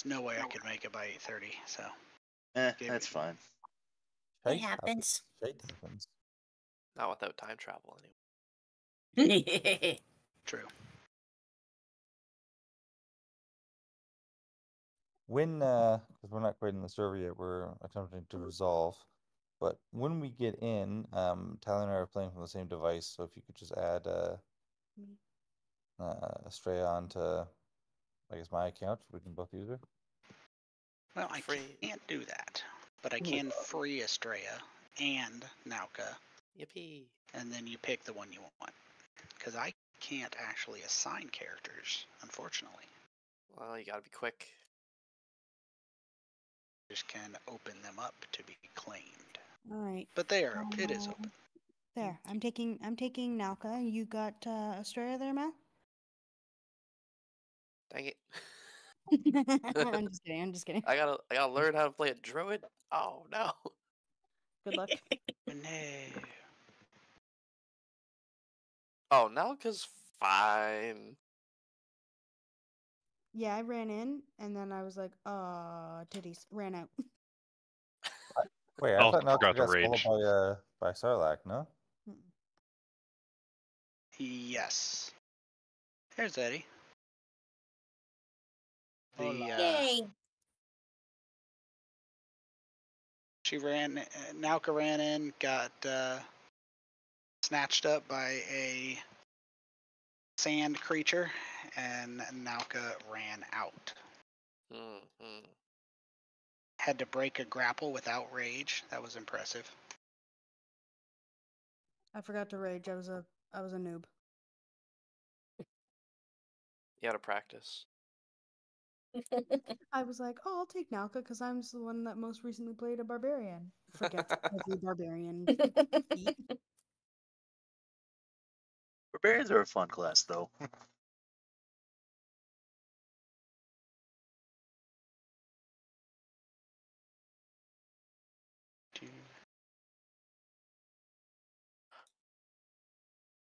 no way I could make it by 8:30. So That's fine. It happens. Shite happens. Not without time travel, anyway. True. When, because we're not quite in the server yet, we're attempting to resolve. But when we get in, Tyler and I are playing from the same device, so if you could just add Estrella onto, I guess, my account, we can both use her. Well, I can't do that, but I can free Estrella and Nauka. Yippee! And then you pick the one you want, because I can't actually assign characters, unfortunately. Well, you gotta be quick. Just can open them up to be claimed. All right. But they are. It is open. There. I'm taking Nauka. You got Estrella there, Mal? Dang it! I'm just kidding. I'm just kidding. I gotta learn how to play a druid. Oh no! Good luck. No. Oh, Nauka's fine. Yeah, I ran in and then I was like, titties. Ran out. Wait, I thought Nauka got swallowed by Sarlacc, no? Yes. There's Eddie. Yay! Nauka ran in, got snatched up by a sand creature, and Nauka ran out. Mm-hmm. Had to break a grapple without rage. That was impressive. I forgot to rage. I was a noob. You gotta practice. I was like, oh, I'll take Nauka because I'm the one that most recently played a barbarian. Forget every barbarian. Barbarians are a fun class, though.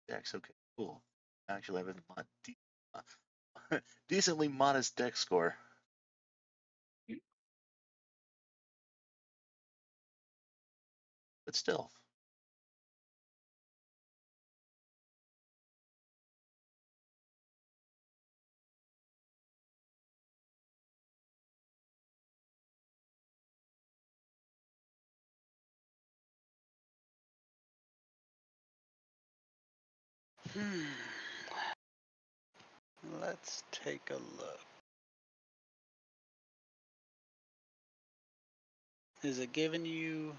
Dex, okay, cool. Actually, I have a decently modest dex score. But still. Let's take a look. Is it giving you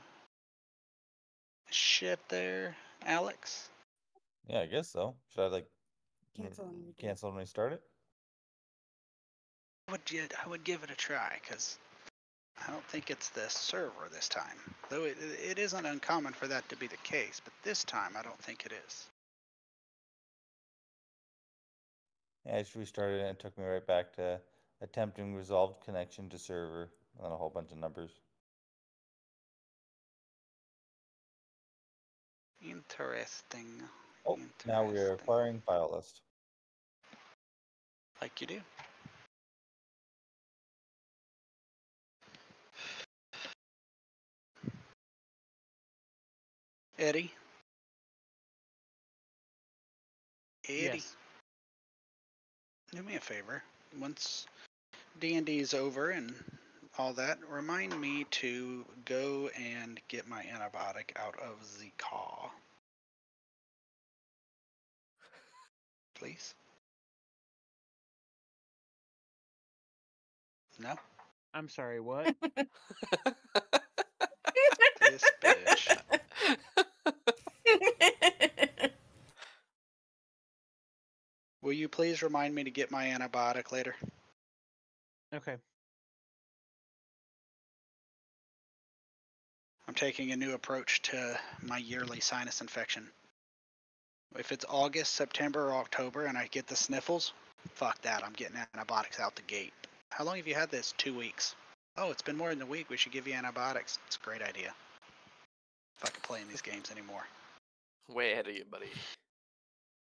shit there, Alex? Yeah, I guess so. Should I like cancel when we start it? I would give it a try, because I don't think it's the server this time. Though it isn't uncommon for that to be the case, but this time I don't think it is. Yeah, I just restarted it and it took me right back to attempting resolved connection to server and then a whole bunch of numbers. Interesting. Oh, now we are acquiring file list. Like you do. Eddie? Yes. Do me a favor. Once D&D is over and all that, remind me to go and get my antibiotic out of the car. Please? No? I'm sorry, what? This bitch. Will you please remind me to get my antibiotic later? Okay. I'm taking a new approach to my yearly sinus infection. If it's August, September, or October and I get the sniffles, fuck that, I'm getting antibiotics out the gate. How long have you had this? 2 weeks. Oh, it's been more than a week. We should give you antibiotics. It's a great idea. If I could play in these games anymore. Way ahead of you, buddy.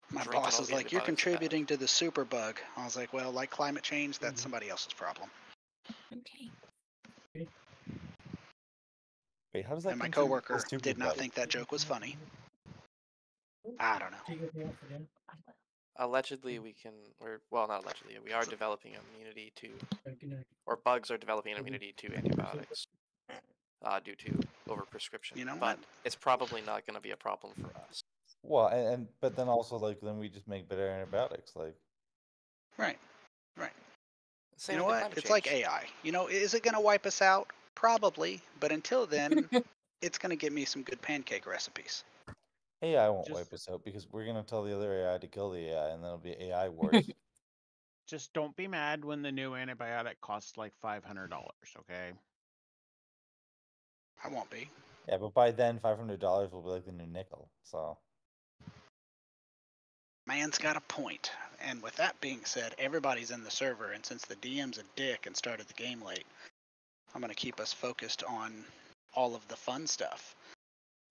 My boss is like, you're contributing to the super bug. I was like, well, like climate change, that's somebody else's problem. Okay. Wait, how does that And my contribute to the coworker stupid did not bug? think that joke was funny. I don't know. Allegedly, we can, or well, not allegedly, we are developing immunity to, or bugs are developing immunity to antibiotics due to overprescription. You know but what? it's probably not going to be a problem for us. Well, and but then also like then we just make better antibiotics. Like, Right. Right. Same You know with what? climate It's like change. AI. You know, is it going to wipe us out? Probably. But until then, it's going to give me some good pancake recipes. AI won't Just- wipe us out because we're gonna tell the other AI to kill the AI, and then it'll be AI wars. Just don't be mad when the new antibiotic costs like $500. Okay. I won't be. Yeah, but by then $500 will be like the new nickel. So Man's got a point. And with that being said, everybody's in the server, and since the DM's a dick and started the game late, I'm going to keep us focused on all of the fun stuff.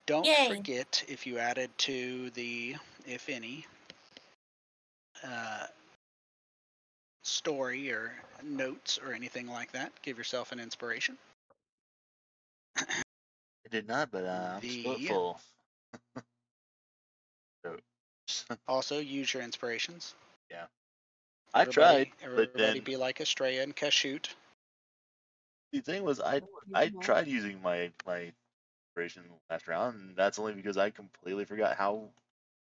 Don't Yay. forget, if you added to the, if any, story or notes or anything like that, give yourself an inspiration. I did not, but I'm still The- full. Also, use your inspirations. I tried, but Everybody then be like Estrella and Kashoot. the thing was, I tried using my inspiration last round, and that's only because I completely forgot how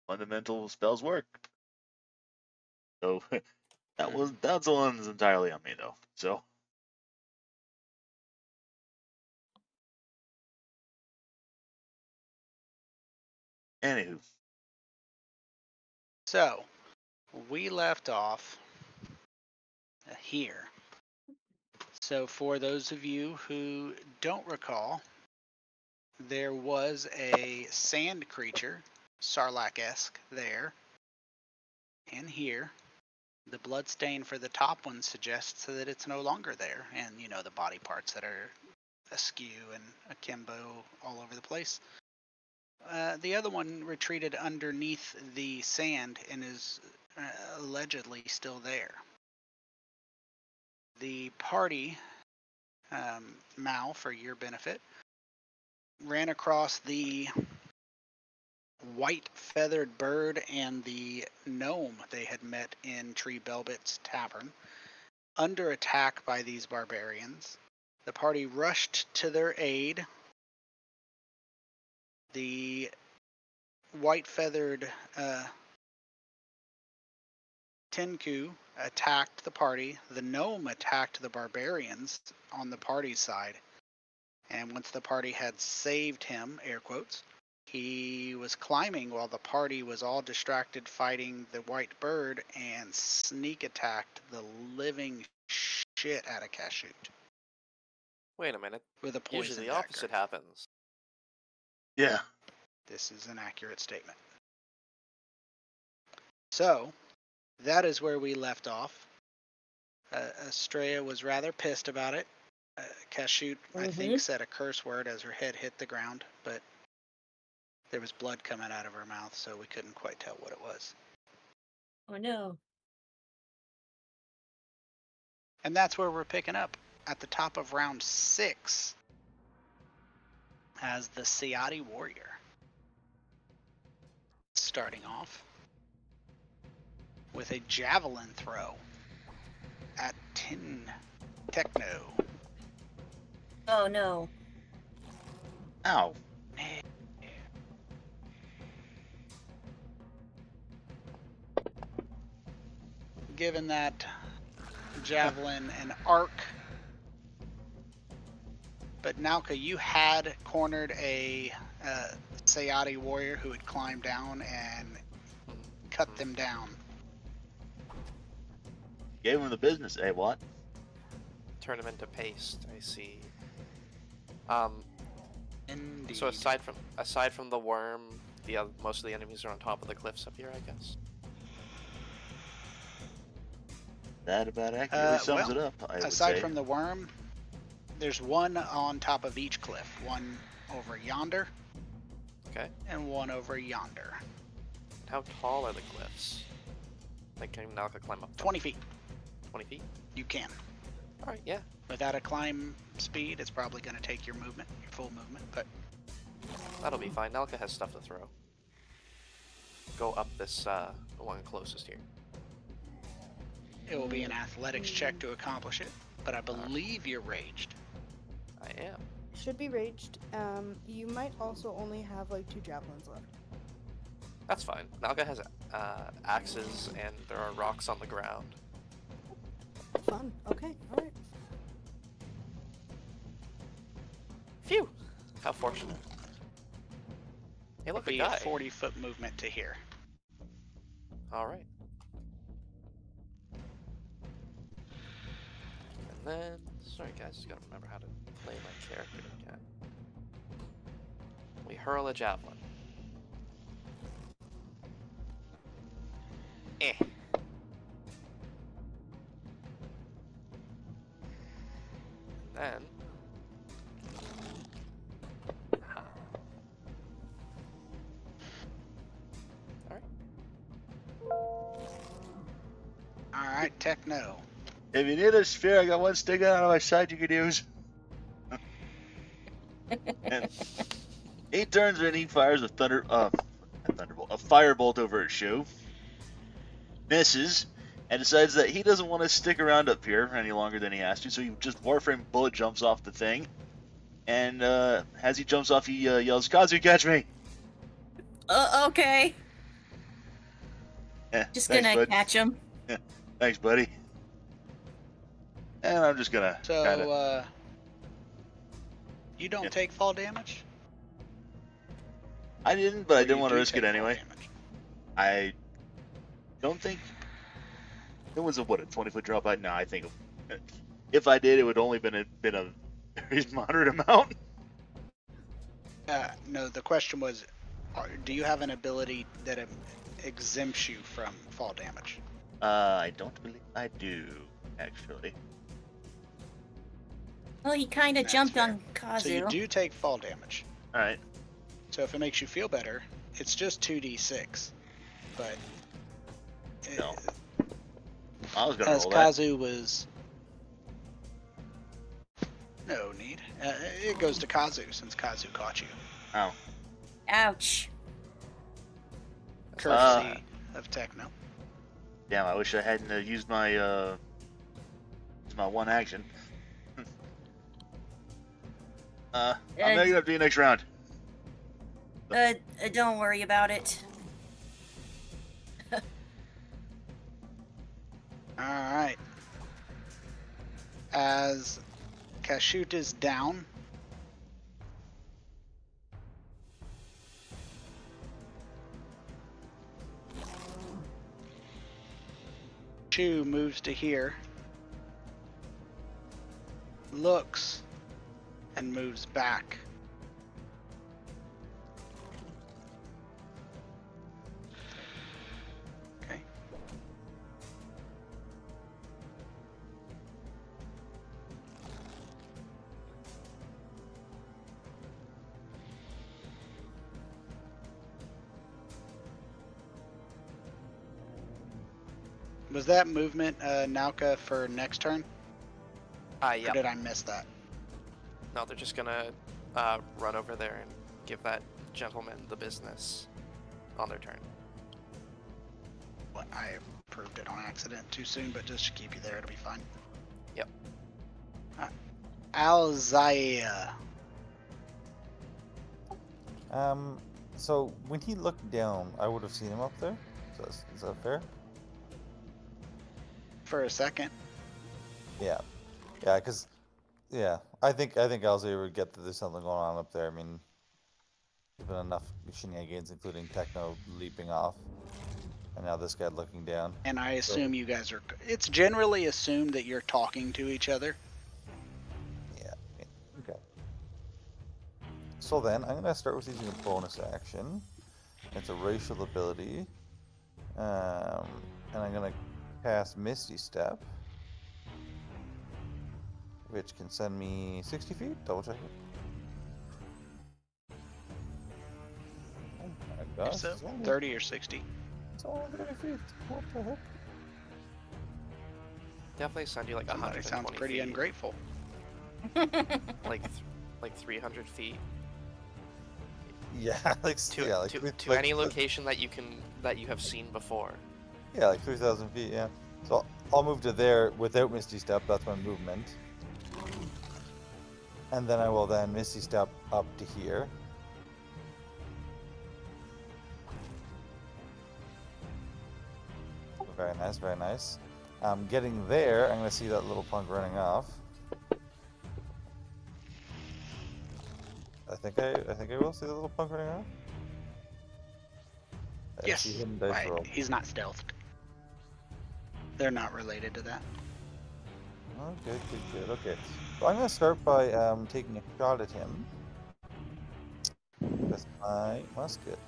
fundamental spells work. So that's the one that's entirely on me though. So anywho, So, we left off here. So, for those of you who don't recall, there was a sand creature, Sarlacc-esque, there and here. The blood stain for the top one suggests that it's no longer there, and you know the body parts that are askew and akimbo all over the place. The other one retreated underneath the sand and is allegedly still there. The party, Mal, for your benefit, ran across the white feathered bird and the gnome they had met in Tree Belbit's tavern, under attack by these barbarians. The party rushed to their aid. The white feathered Tenku attacked the party. The gnome attacked the barbarians on the party's side. And once the party had saved him, air quotes, he was climbing while the party was all distracted fighting the white bird and sneak attacked the living shit out of Kashoot Wait a minute. with a poison Usually the dagger. opposite happens. yeah, This is an accurate statement. So, that is where we left off. Estrella was rather pissed about it. Kashoot, I think, said a curse word as her head hit the ground, but there was blood coming out of her mouth, so we couldn't quite tell what it was. Oh no. And that's where we're picking up at the top of round 6 as the Sayati Warrior. Starting off with a javelin throw at Tin Techno. Oh no. ow. Given that javelin an arc. But Nauka, you had cornered a Sayati warrior who had climbed down and cut them down. Gave him the business, eh? What? Turn them into paste. I see. Indeed. So aside from the worm, most of the enemies are on top of the cliffs up here, I guess. That about accurately sums well, it up. I would aside say. from the worm, there's one on top of each cliff. One over yonder. Okay. And one over yonder. How tall are the cliffs? Like, can Nalka climb up them? 20 feet. 20 feet? You can. Alright, yeah. Without a climb speed, it's probably going to take your movement, your full movement, but That'll be fine. Nalka has stuff to throw. Go up this one closest here. it will be an athletics check to accomplish it. But I believe you're raged. I am. Should be raged. You might also only have like 2 javelins left. That's fine. Nalka has axes and there are rocks on the ground. Fun. Okay. All right. Phew! How fortunate. Hey, look, a Be guy. a 40-foot movement to here. Alright. And then, sorry guys, just gotta remember how to play my character again. We hurl a javelin. Eh. Then. Alright, Techno. If you need a spear, I got one sticking out of my side you could use. And he turns and he fires a thunderbolt, a firebolt over his shoe. Misses, and decides that he doesn't want to stick around up here any longer than he has to, so he just Warframe bullet jumps off the thing. And as he jumps off, he yells, "Kazu, catch me!" Okay. Yeah, Just thanks, gonna bud. catch him. Thanks, buddy. And I'm just gonna So, kinda... you don't Yeah. take fall damage? I didn't, but I Or didn't you want to do risk it take fall anyway. damage? I don't think it was a 20-foot drop. No, I think if I did, it would only been a very moderate amount. No, the question was, do you have an ability that exempts you from fall damage? I don't believe I do, actually. Well, he kind of That's jumped fair. on Kazu. So you do take fall damage. All right. So if it makes you feel better, it's just 2d6. But No. I was gonna as roll that. Kazu was, no need. It goes to Kazu since Kazu caught you. Oh. Ouch. Courtesy of Techno. Damn! I wish I hadn't used my my one action. I'll make it up to you next round. Don't worry about it. Alright. As Kashyut is down, Chu moves to here, looks, and moves back. Okay. Was that movement Nauka for next turn? Or Yeah. did I miss that? No, they're just gonna run over there and give that gentleman the business on their turn. Well, I approved it on accident too soon, but just to keep you there, it'll be fine. Yep. Alzaya. So when he looked down, I would have seen him up there. Is that fair? For a second. Yeah, yeah, because I think Alzir would get that there's something going on up there. I mean, there's been enough shenanigans, including Techno leaping off, and now this guy looking down. And I assume you guys are. It's generally assumed that you're talking to each other. Yeah. Okay. So then I'm gonna start with using a bonus action. It's a racial ability, and I'm gonna cast Misty Step, which can send me 60 feet. Double check it. Oh my gosh. So it's only- 30 or 60. It's only 30 feet. What the heck? Definitely send you like Somebody 120 sounds pretty feet. ungrateful. Like 300 feet Yeah, like to yeah, like, to any location that you have seen before. Yeah, like 3,000 feet. Yeah. So I'll move to there without Misty Step. That's my movement. And then I will then Misty Step up to here. Very nice, very nice. Getting there, I'm gonna see that little punk running off. I think I will see the little punk running off. I Yes. see hidden dice Right. roll. He's not stealthed. They're not related to that. Oh, good, good, good. Okay. So I'm gonna start by taking a shot at him with my musket.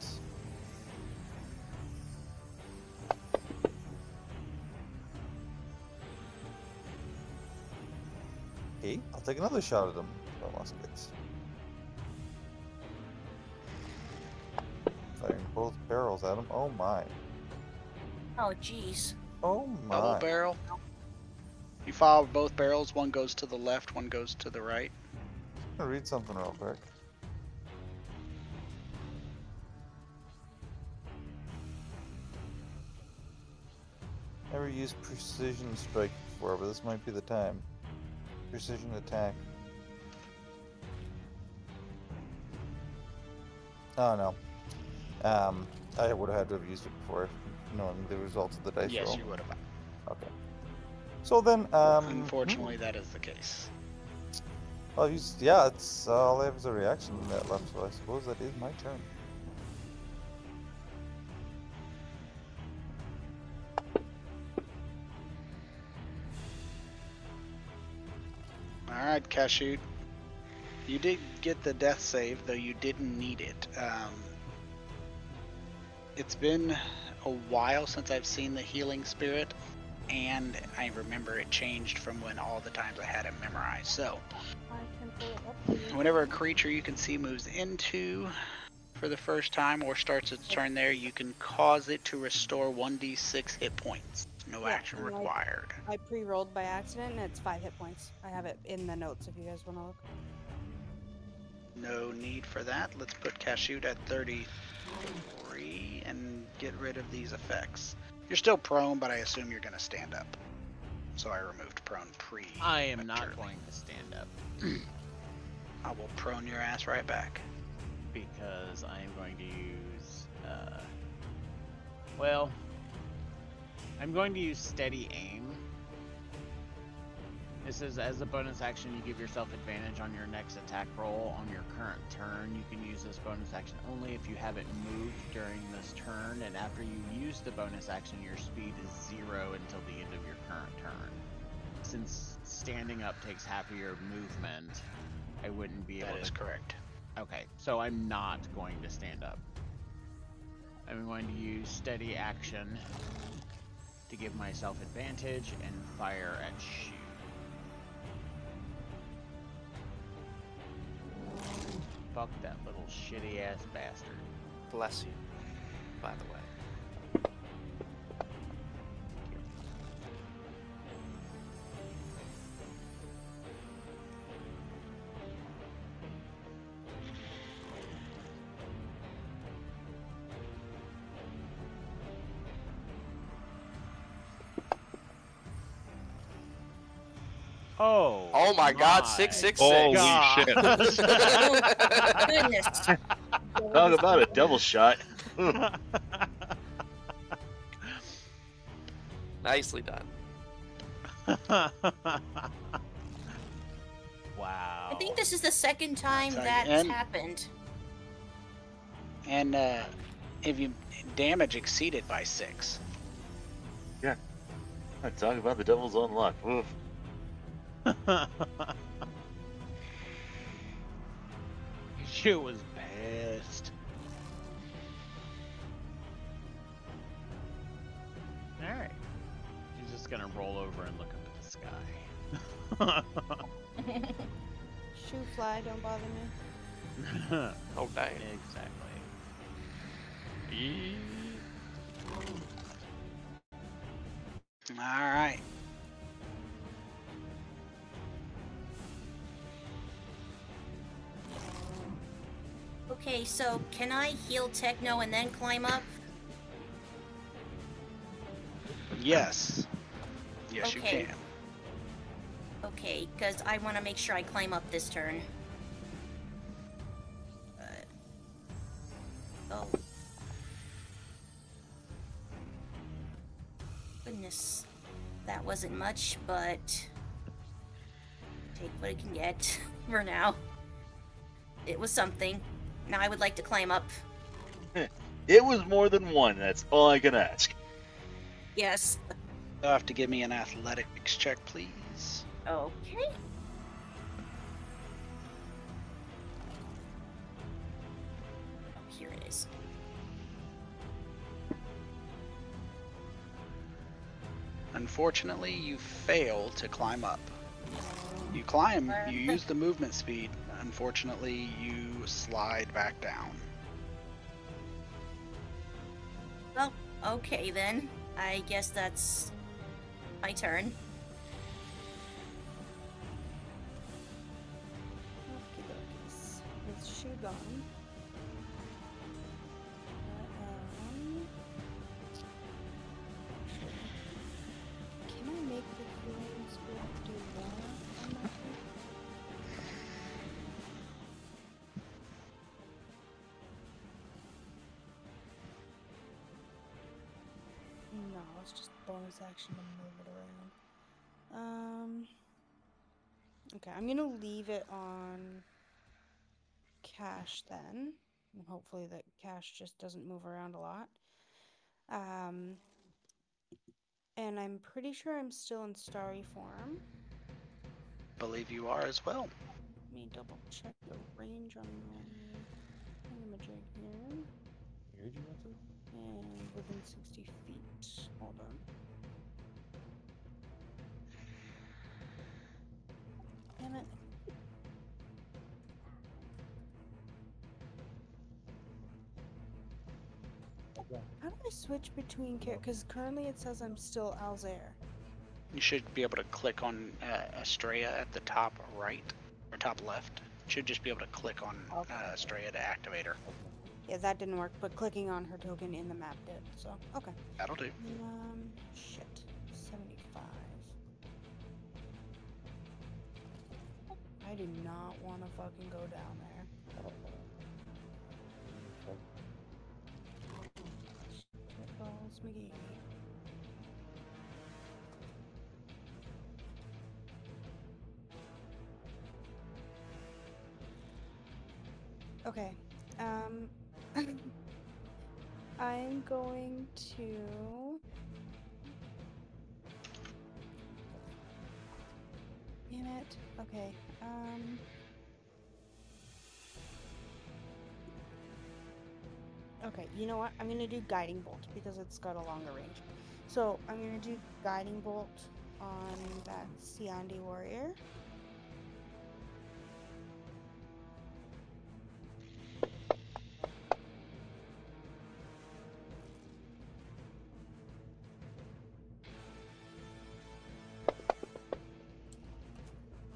Okay, I'll take another shot at him with my musket. Firing both barrels at him. Oh my. Oh, jeez. Oh my. Double barrel. You fire both barrels. One goes to the left. One goes to the right. I'm gonna read something real quick. Never used precision strike before, but this might be the time. Precision attack. Oh no. I would have had to have used it before, knowing the results of the dice Yes, roll. you would have. Okay. So then, Unfortunately, that is the case. I'll use. Yeah, it's all I have is a reaction that left, so I suppose that is my turn. All right, Kashyyyk. You did get the death save, though you didn't need it. It's been a while since I've seen the healing spirit, and I remember it changed from when all the times I had it memorized. So, I can pull it up for you. whenever a creature you can see moves into for the first time or starts its turn there, you can cause it to restore 1d6 hit points. No Yeah, action and required. I pre-rolled by accident, and it's 5 hit points. I have it in the notes if you guys want to look. No need for that. Let's put Kashyyyk at 33 and get rid of these effects. You're still prone, but I assume you're going to stand up. So I removed prone pre. I am not prematurely. going to stand up I will prone your ass right back. because I am going to use. Well, I'm going to use steady aim. This is as a bonus action. You give yourself advantage on your next attack roll on your current turn. You can use this bonus action only if you haven't moved during this turn, and after you use the bonus action, your speed is 0 until the end of your current turn. Since standing up takes half of your movement, I wouldn't be able That is to. correct. Okay, so I'm not going to stand up. I'm going to use steady action to give myself advantage and fire at shoot. Fuck that little shitty ass bastard. Bless you, by the way. Oh. Oh my God, 666. Holy God. shit. Oh, goodness. Talk about a double shot. Nicely done. Wow. I think this is the second time Sorry, that's and- happened. And if you damage exceeded by 6. Talk about the devil's own luck. Oof. Shit was pissed. Alright. She's just gonna roll over and look up at the sky. Shoe fly, don't bother me. Oh, dang. Exactly. All right. Okay, so can I heal Techno and then climb up? Yes. Yes, Okay. you can. Okay, because I want to make sure I climb up this turn. Oh. Goodness. That wasn't much, but... take what it can get for now. It was something. Now I would like to climb up. It was more than one. That's all I can ask. Yes. You'll have to give me an athletics check, please. Okay. Here it is. Unfortunately, you fail to climb up. You climb, you use the movement speed. Unfortunately, you slide back down. Well, okay then. I guess that's my turn. Okey-dokey. With she gone. Can I make the healing spirit do that on my turn? No, it's just bonus action to move it around. Okay, I'm gonna leave it on Cash then. And hopefully that Cash just doesn't move around a lot. And I'm pretty sure I'm still in starry form. Believe you are as well. Let me double check the range on my thingamajig here. Where'd you want to? And within 60 feet. Hold on. Damn it. How do I switch between characters? Because currently it says I'm still Alzair. You should be able to click on Estrella at the top right or top left. You should just be able to click on Estrella to activate her. Yeah, that didn't work, but clicking on her token in the map did, so, okay. That'll do. Shit. 75. I do not want to fucking go down there. Shitballs McGee. Okay, I'm going to... Damn it. Okay, okay, you know what? I'm gonna do Guiding Bolt because it's got a longer range. So, I'm gonna do Guiding Bolt on that Siandi warrior.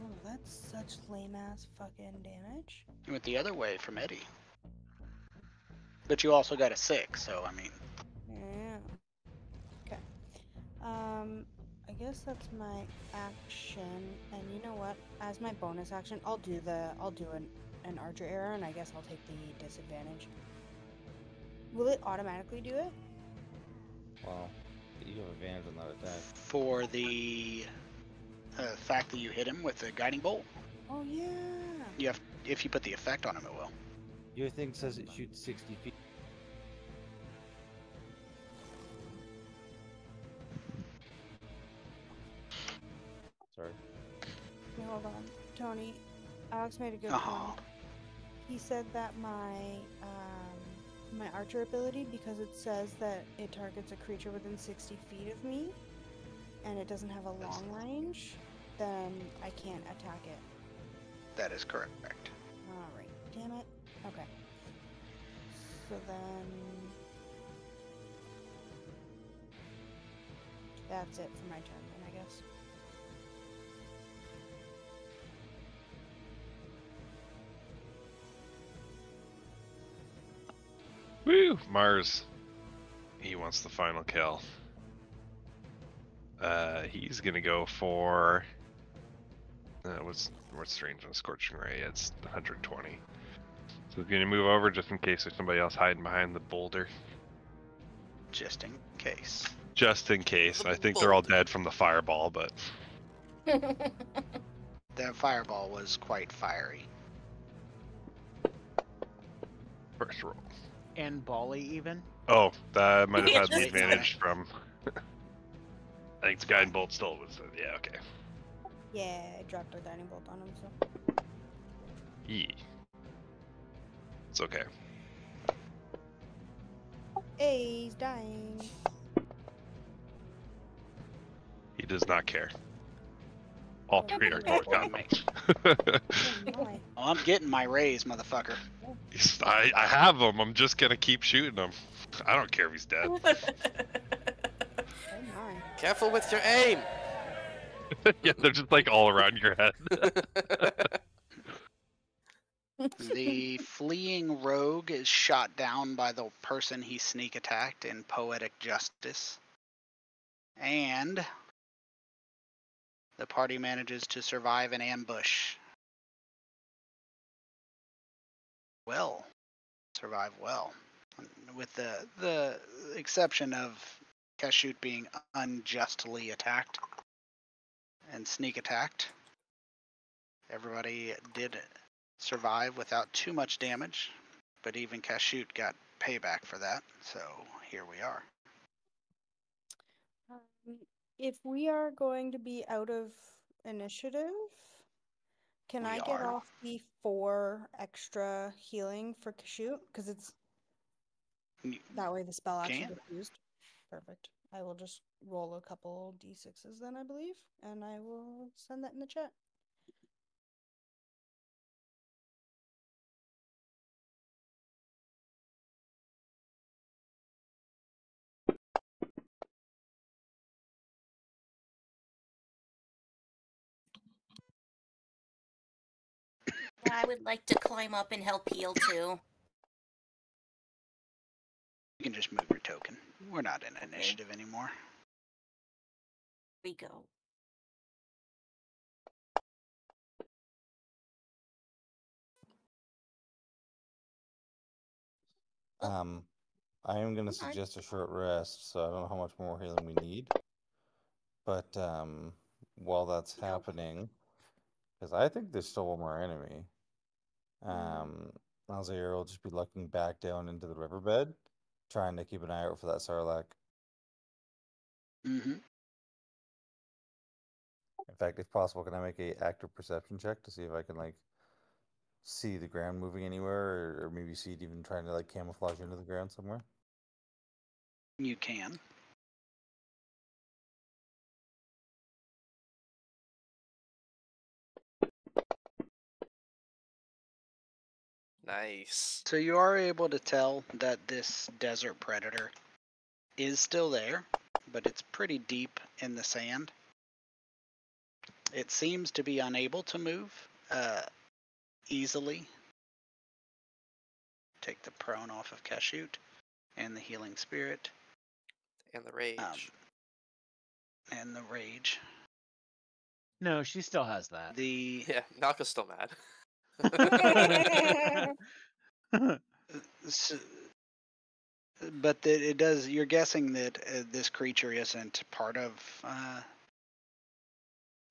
Oh, that's such lame ass fucking damage. You went the other way from Eddie. But you also got a 6, so I mean. Yeah. Okay. I guess that's my action, and you know what? As my bonus action, I'll do an archer arrow, and I guess I'll take the disadvantage. Will it automatically do it? Well, you have advantage on that attack. For the fact that you hit him with the guiding bolt, Oh yeah. you have if you put the effect on him, it will. Your thing says it shoots 60 feet. Sorry. Okay, hold on, Tony. Alex made a good Uh-huh. point. He said that my archer ability, because it says that it targets a creature within 60 feet of me, and it doesn't have a long range, then I can't attack it. That is correct. Alright, damn it. Okay. So then... that's it for my turn then, I guess. Woo! Mars. He wants the final kill. He's gonna go for. What's range on Scorching Ray? It's 120. So he's gonna move over just in case there's somebody else hiding behind the boulder. Just in case. Just in case. I think they're all dead from the fireball, but. That fireball was quite fiery. First roll. And Bali even? Oh, that might have had the Yeah. advantage from. I think the guiding bolt still was. Yeah, okay. Yeah, I dropped a guiding bolt on him, so. Yee. It's okay. Hey, he's dying. He does not care. All three are going down. Oh my. Oh, I'm getting my raise, motherfucker. I have him. I'm just gonna keep shooting him. I don't care if he's dead. Oh my. Careful with your aim! Yeah, they're just like all around your head. The fleeing rogue is shot down by the person he sneak attacked in Poetic Justice. And the party manages to survive an ambush. Well, survive well. With the exception of Kashyyyt being unjustly attacked and sneak attacked. Everybody did survive without too much damage, but even Kashyyyt got payback for that, so here we are. If we are going to be out of initiative, can We I get are. off the 4 extra healing for Kashyyyt? Because it's that way the spell actually Can. gets used. Perfect. I will just roll a couple d6s then, I believe, and I will send that in the chat. I would like to climb up and help heal too. You can just move your token. We're not in initiative anymore. We go. I am going to suggest a short rest, so I don't know how much more healing we need. But while that's happening, because I think there's still one more enemy, Alzair will just be looking back down into the riverbed, trying to keep an eye out for that Sarlacc. Mm-hmm. In fact, if possible, can I make a active perception check to see if I can like see the ground moving anywhere, or maybe see it even trying to like camouflage into the ground somewhere? You can. Nice. So you are able to tell that this desert predator is still there, but it's pretty deep in the sand. It seems to be unable to move easily. Take the prone off of Kashyyyt and the healing spirit And the rage. and the rage. No, she still has that. The Yeah, Naka's still mad. but it does. You're guessing that this creature isn't part of,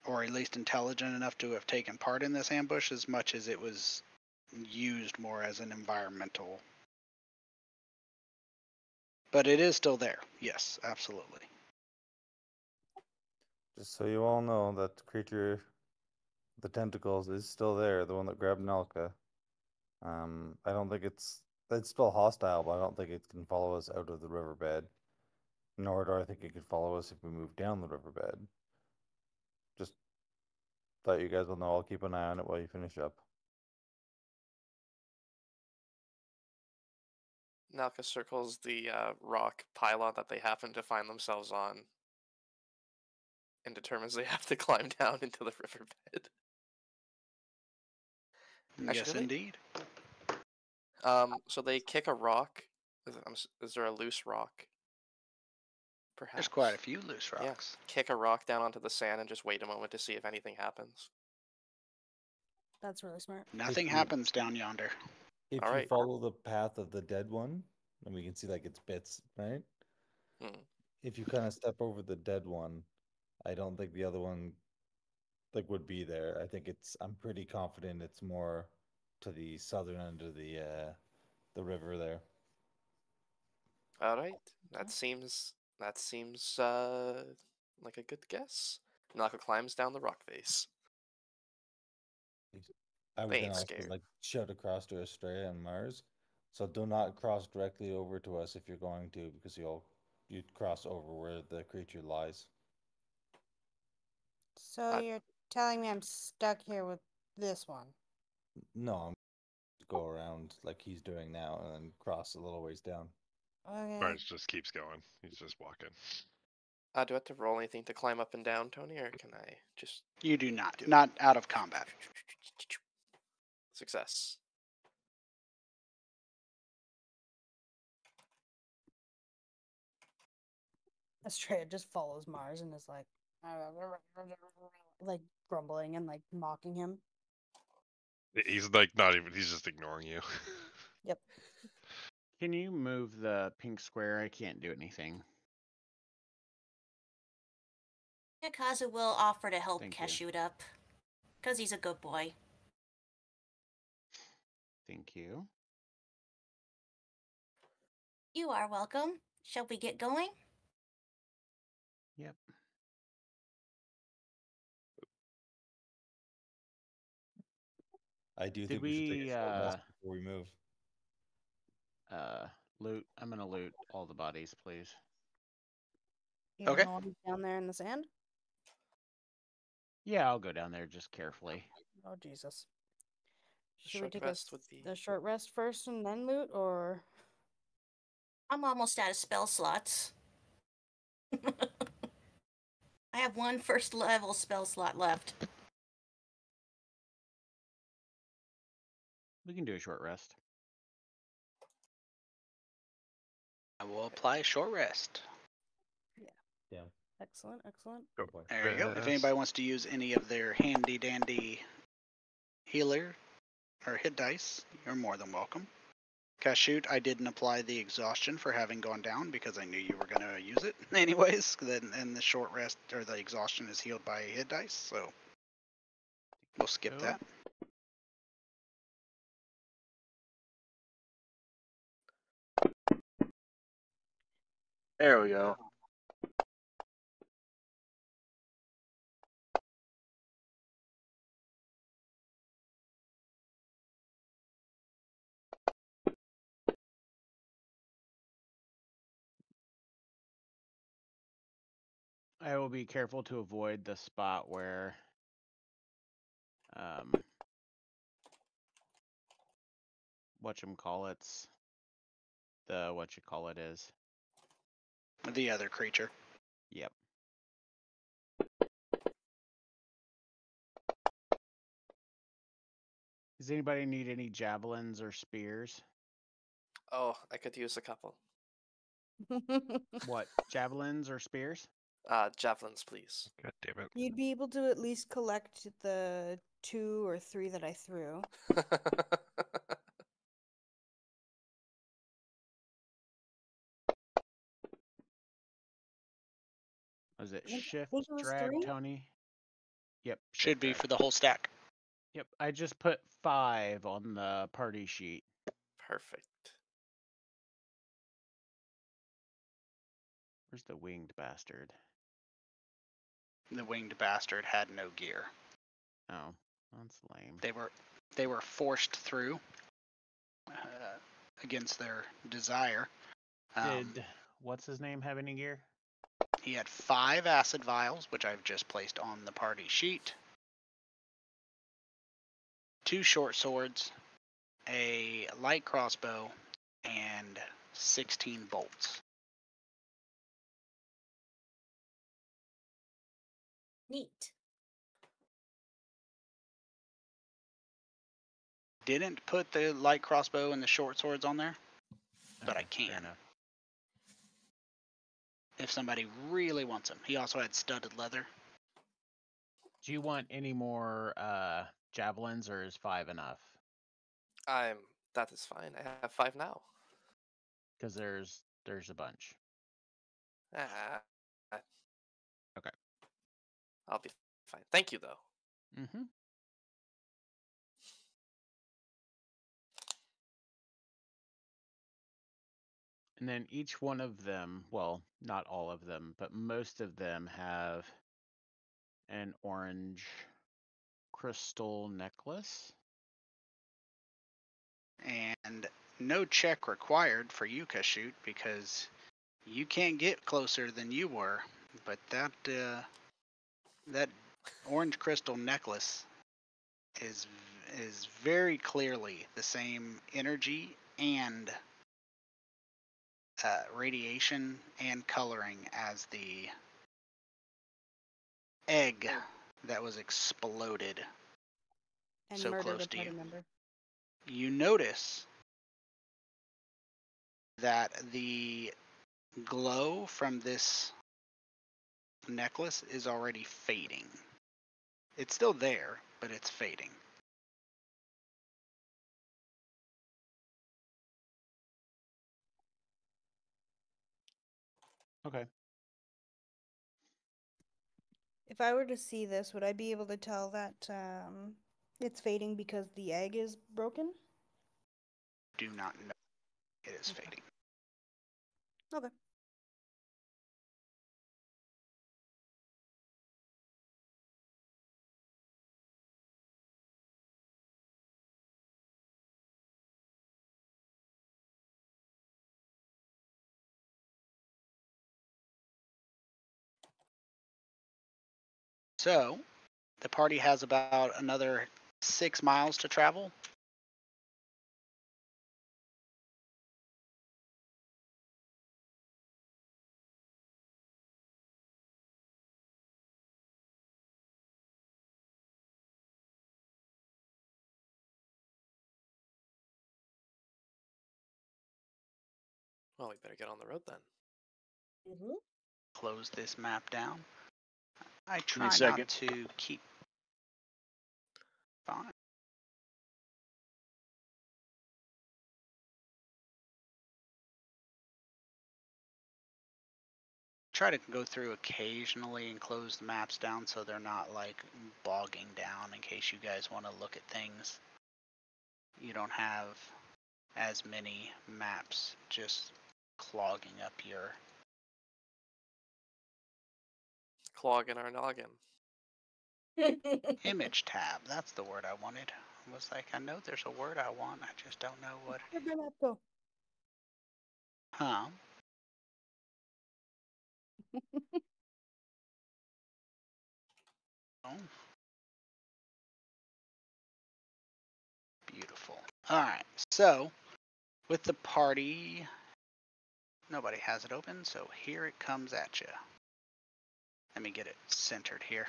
or at least intelligent enough to have taken part in this ambush, as much as it was used more as an environmental. But it is still there. Yes, absolutely. Just so you all know, that creature, the tentacles, is still there. The one that grabbed Nalka. I don't think it's still hostile, but I don't think it can follow us out of the riverbed. Nor do I think it could follow us if we move down the riverbed. Just thought you guys will know. I'll keep an eye on it while you finish up. Naka circles the rock pylon that they happen to find themselves on and determines they have to climb down into the riverbed. Yes, Actually, indeed. So they kick a rock Is there a loose rock? Perhaps. There's quite a few loose Yeah. rocks. Kick a rock down onto the sand and just wait a moment to see if anything happens. That's really smart. Nothing you- happens down yonder. If All you right. follow the path of the dead one, and we can see like its bits, right? Hmm. If you kind of step over the dead one, I don't think the other one like would be there. I think I'm pretty confident it's more to the southern end of the river there. All right. That seems like a good guess. Naka climbs down the rock face. I would They then ain't also scared. like shout across to Australia and Mars. So do not cross directly over to us if you're going to, because you'd cross over where the creature lies. So you're telling me I'm stuck here with this one? No, I'm go around like he's doing now and then cross a little ways down. Okay. Barnes just keeps going. He's just walking. Do I have to roll anything to climb up and down, Tony, or can I just You do not. Do- Not out of combat. Success. Estrella just follows Mars and is like grumbling and like mocking him. He's like not even. He's just ignoring you. Yep. Can you move the pink square? I can't do anything. Kazu will offer to help Thank you. Keshoot up. Because he's a good boy. Thank you. You are welcome. Shall we get going? Yep. I do Did think we should take we a short rest before we move. loot? I'm gonna loot all the bodies, please. Even Okay. the ones down there in the sand? Yeah, I'll go down there just carefully. Oh Jesus. Should we Short take rest would be. the short rest first and then loot, or? I'm almost out of spell slots. I have one first level spell slot left. We can do a short rest. I will apply a short rest. Yeah. Excellent, excellent. Go There you go. If rest. anybody wants to use any of their handy dandy healer or hit dice, you're more than welcome. Kashoot, I didn't apply the exhaustion for having gone down because I knew you were going to use it anyways. And the short rest or the exhaustion is healed by hit dice, so we'll skip Go. that. There we go. I will be careful to avoid the spot where whatchamacallit's the whatchamacallit is. The other creature. Yep. Does anybody need any javelins or spears? Oh, I could use a couple. What, javelins or spears? Javelins, please. God damn it. You'd be able to at least collect the 2 or 3 that I threw. Was it I think shift, it was drag, 3? Tony? Yep. Should shift, be drag. for the whole stack. Yep, I just put 5 on the party sheet. Perfect. Where's the winged bastard? The winged bastard had no gear. Oh, that's lame. They were forced through against their desire. Did what's his name have any gear? He had 5 acid vials, which I've just placed on the party sheet. 2 short swords, a light crossbow, and 16 bolts. Neat. Didn't put the light crossbow and the short swords on there? but I Okay, fair can enough. if somebody really wants them. He also had studded leather. Do you want any more javelins, or is 5 enough? That is fine. I have 5 now. Because there's a bunch. Ah, Okay. I'll be fine. Thank you, though. Mm-hmm. And then each one of them, well, not all of them, but most of them have an orange crystal necklace. And no check required for you, Kashoot, because you can't get closer than you were. But that orange crystal necklace is very clearly the same energy and radiation and coloring as the egg that was exploded And so murdered close a to party you. member. You notice that the glow from this necklace is already fading. It's still there, but it's fading. Okay. If I were to see this, would I be able to tell that it's fading because the egg is broken? Do not know it is Okay. fading. Okay. So, the party has about another 6 miles to travel. Well, we better get on the road then. Mm-hmm. Close this map down. I me a try second. not to keep. Fine. Try to go through occasionally and close the maps down so they're not like bogging down in case you guys want to look at things. You don't have as many maps just clogging up your Clogging our noggin. image tab. That's the word I wanted. I was like, I know there's a word I want, I just don't know what it Where'd is. my map go? Huh? Oh. Beautiful. Alright, so with the party, nobody has it open, so here it comes at you. Let me get it centered here.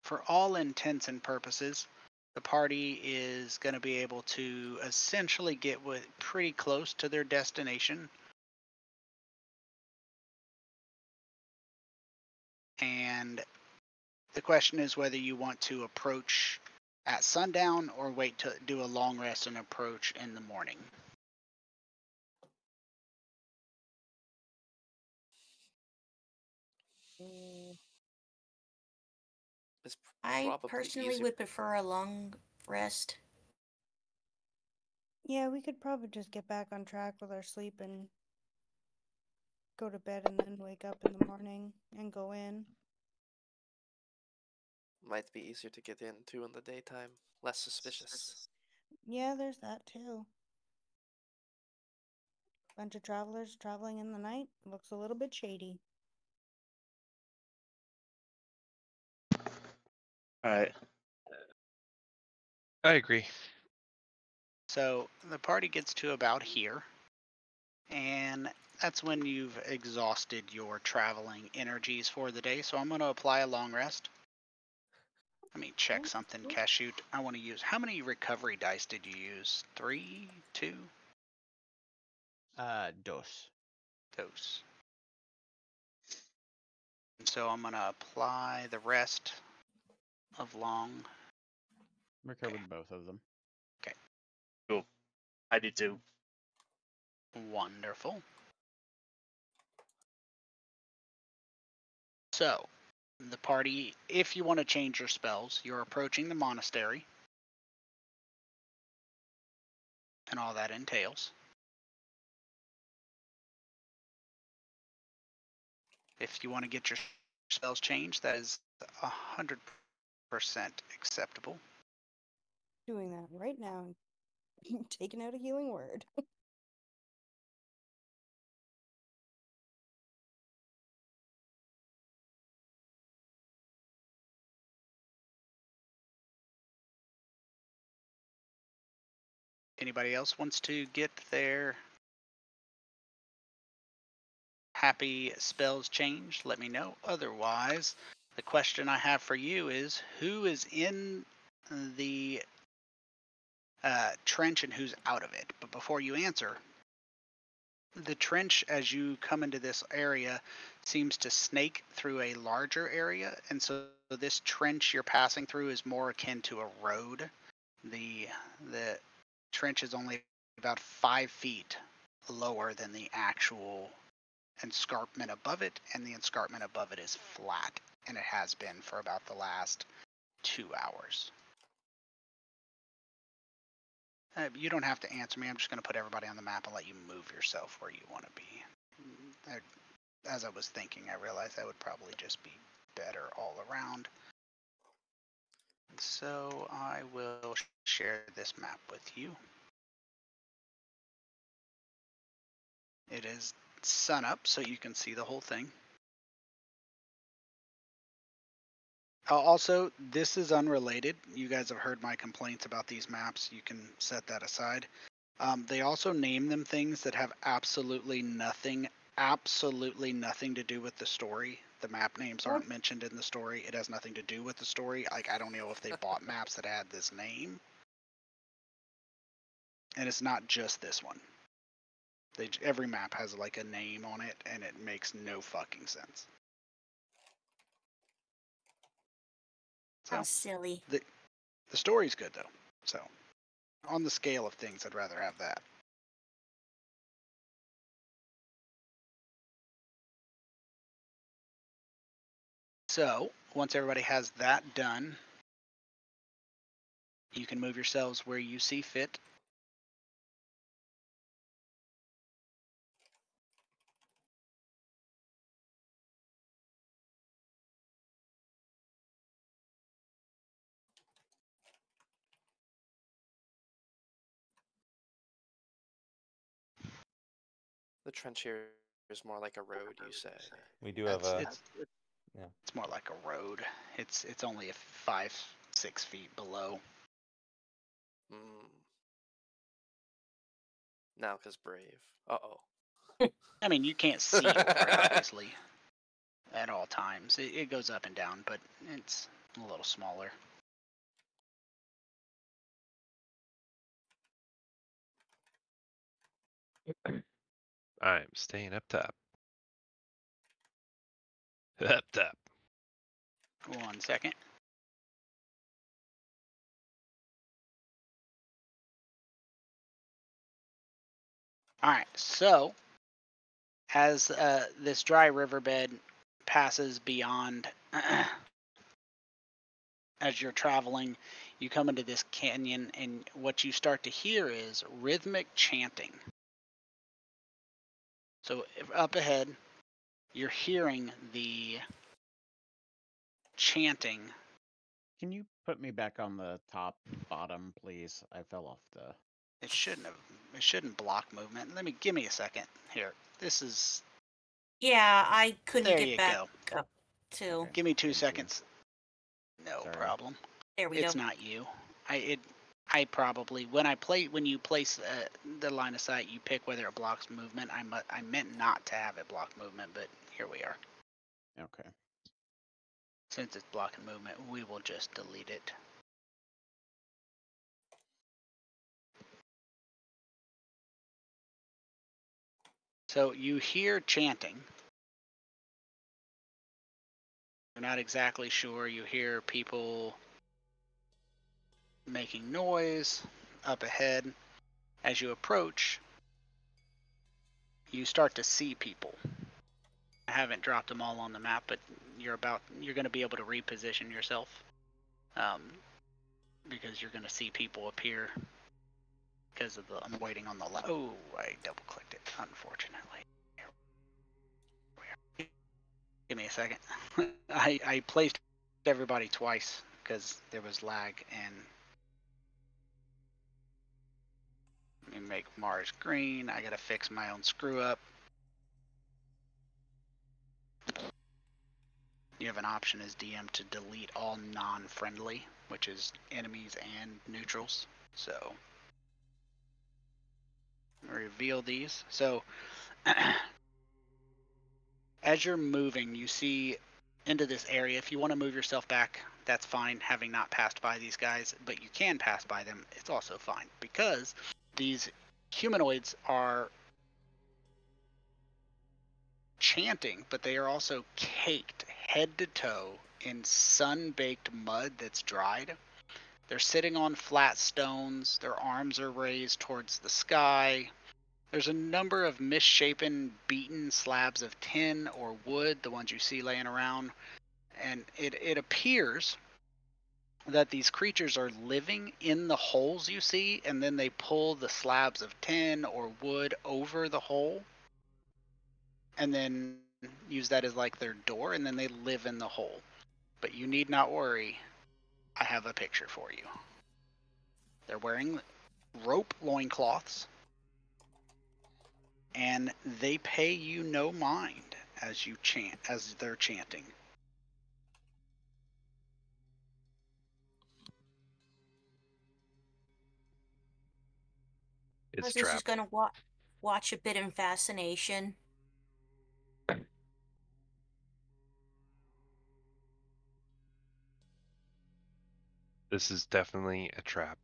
For all intents and purposes, the party is going to be able to essentially get pretty close to their destination. And the question is whether you want to approach at sundown or wait to do a long rest and approach in the morning. It's I probably personally easier. would prefer a long rest. Yeah, we could probably just get back on track with our sleep and go to bed and then wake up in the morning and go in. Might be easier to get into in the daytime. Less suspicious. Yeah, there's that too. Bunch of travelers traveling in the night looks a little bit shady. Alright. I agree. So the party gets to about here, and that's when you've exhausted your traveling energies for the day. So I'm going to apply a long rest. Let me check something, Cashoot. I want to use. How many recovery dice did you use? 3, 2, Dos. those. So I'm gonna apply the rest of long. Recovered both of them. Cool. I did too. Wonderful. So, the party, if you want to change your spells, you're approaching the monastery. And all that entails. If you want to get your spells changed, that is 100% acceptable. Doing that right now. Taking out a healing word. Anybody else wants to get their happy spells changed? Let me know. Otherwise, the question I have for you is, who is in the trench and who's out of it? But before you answer, the trench, as you come into this area, seems to snake through a larger area, and so this trench you're passing through is more akin to a road. The trench is only about 5 feet lower than the actual escarpment above it, and the escarpment above it is flat, and it has been for about the last 2 hours. You don't have to answer me. I'm just going to put everybody on the map and let you move yourself where you want to be. As I was thinking, I realized that would probably just be better all around. So I will share this map with you. It is sun up, so you can see the whole thing. Also, this is unrelated. You guys have heard my complaints about these maps. You can set that aside. They also name them things that have absolutely nothing to do with the story. The map names aren't mentioned in the story. It has nothing to do with the story. Like, I don't know if they bought maps that had this name. And it's not just this one. Every map has like a name on it, and it makes no fucking sense. How silly. The story's good though. So, on the scale of things, I'd rather have that. So, once everybody has that done, you can move yourselves where you see fit. The trench here is more like a road, you say. We do have It's yeah. It's more like a road. It's only 5-6 feet below. Now, because Brave. Uh-oh. I mean, you can't see over it, obviously, at all times. It goes up and down, but it's a little smaller. I'm staying up top. Up top. 1 second. Alright, so as this dry riverbed passes beyond, as you're traveling, you come into this canyon, and what you start to hear is rhythmic chanting. So up ahead, you're hearing the chanting. Can you put me back on the top bottom, please? I fell off the... It shouldn't block movement. Give me a second here. This is... Yeah, I couldn't There get you back go. up too. Okay. Give me 2 Thank you. seconds. No Sorry. problem. There we It's go. not you. I probably when you place the line of sight, you pick whether it blocks movement. I meant not to have it block movement, but here we are. Okay. Since it's blocking movement, we will just delete it. So you hear chanting. You're not exactly sure. You hear people making noise up ahead. As you approach, you start to see people. I haven't dropped them all on the map, but you're going to be able to reposition yourself, because you're going to see people appear because of the. I'm waiting on the. Oh, I double clicked it. Unfortunately. Give me a second. I placed everybody twice because there was lag, and let me make Mars green. I gotta fix my own screw up. You have an option as DM to delete all non-friendly, which is enemies and neutrals. So reveal these. So as you're moving, you see into this area. If you want to move yourself back, that's fine, having not passed by these guys, but you can pass by them. It's also fine because these humanoids are chanting, but they are also caked head to toe in sun-baked mud that's dried. They're sitting on flat stones. Their arms are raised towards the sky. There's a number of misshapen, beaten slabs of tin or wood, the ones you see laying around. And it appears that these creatures are living in the holes you see, and then they pull the slabs of tin or wood over the hole, and then use that as like their door, and then they live in the hole. But you need not worry. I have a picture for you. They're wearing rope loincloths, and they pay you no mind as you chant, as they're chanting. I It's was just trapped. gonna watch a bit in fascination. This is definitely a trap.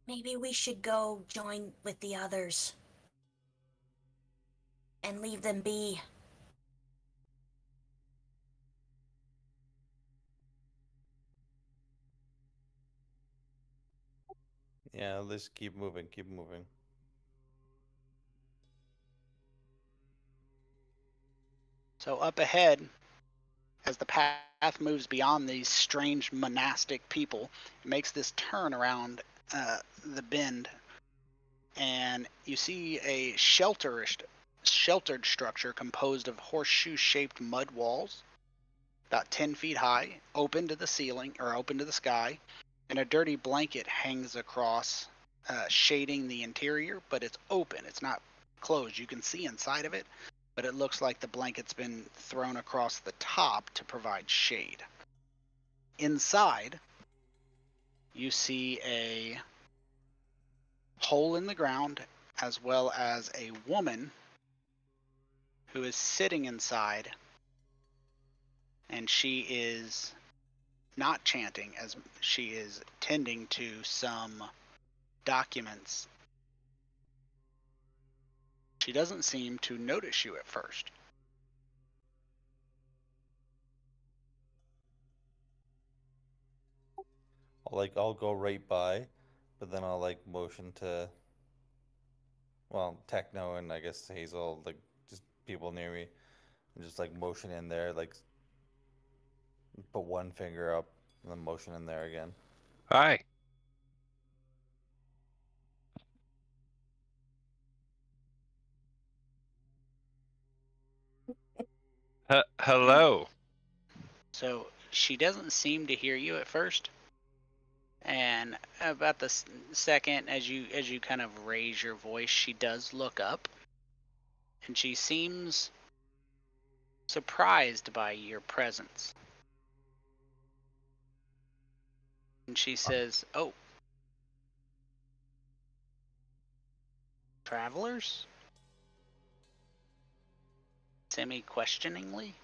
Maybe we should go join with the others and leave them be. Yeah, let's keep moving, keep moving. So up ahead, as the path moves beyond these strange monastic people, it makes this turn around the bend, and you see a sheltered structure composed of horseshoe-shaped mud walls, about 10 feet high, open to the ceiling or open to the sky, and a dirty blanket hangs across, shading the interior, but it's open. It's not closed. You can see inside of it, but it looks like the blanket's been thrown across the top to provide shade. Inside, you see a hole in the ground, as well as a woman who is sitting inside, and she is not chanting, as she is tending to some documents. She doesn't seem to notice you at first. I'll go right by, but then I'll motion to, well, Techno and I guess Hazel, just people near me, and just motion in there, put one finger up and then motion in there again. Hi. Hello. So she doesn't seem to hear you at first, and about the second, as you kind of raise your voice, she does look up, and she seems surprised by your presence. And she says, "Oh, travelers? Semi-questioningly.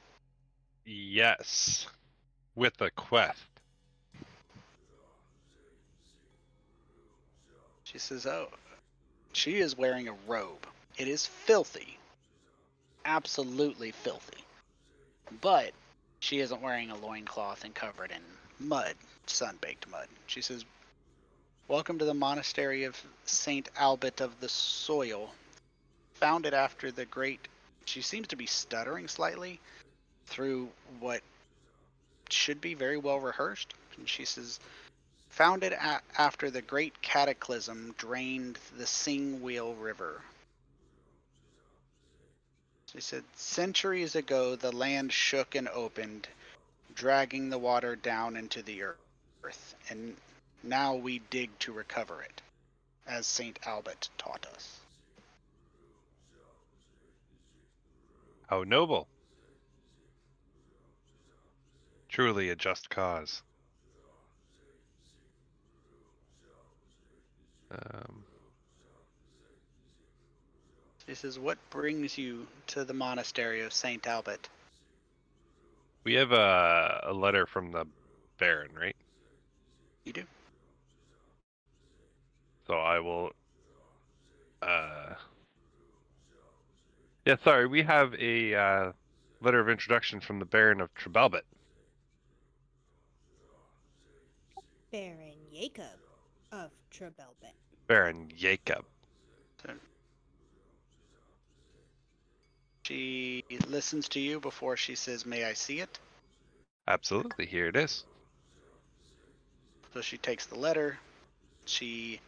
Yes. With a quest. She says, oh, she is wearing a robe. It is filthy. Absolutely filthy. But she isn't wearing a loincloth and covered in mud, sun-baked mud. She says, welcome to the monastery of Saint Albert of the Soil. Founded after the great... She seems to be stuttering slightly through what should be very well rehearsed. And she says, founded after the great cataclysm drained the Sing-Wheel River. She said, centuries ago the land shook and opened, dragging the water down into the earth, and now we dig to recover it, as Saint Albert taught us. How noble. Truly a just cause. She says, what brings you to the monastery of Saint Albert? We have a letter from the Baron, right? You do? So I will... Yeah, sorry, we have a letter of introduction from the Baron of Trebalbet. Baron Jacob of Trebelbet. Baron Jacob. So she listens to you before she says, may I see it? Absolutely, here it is. So she takes the letter, she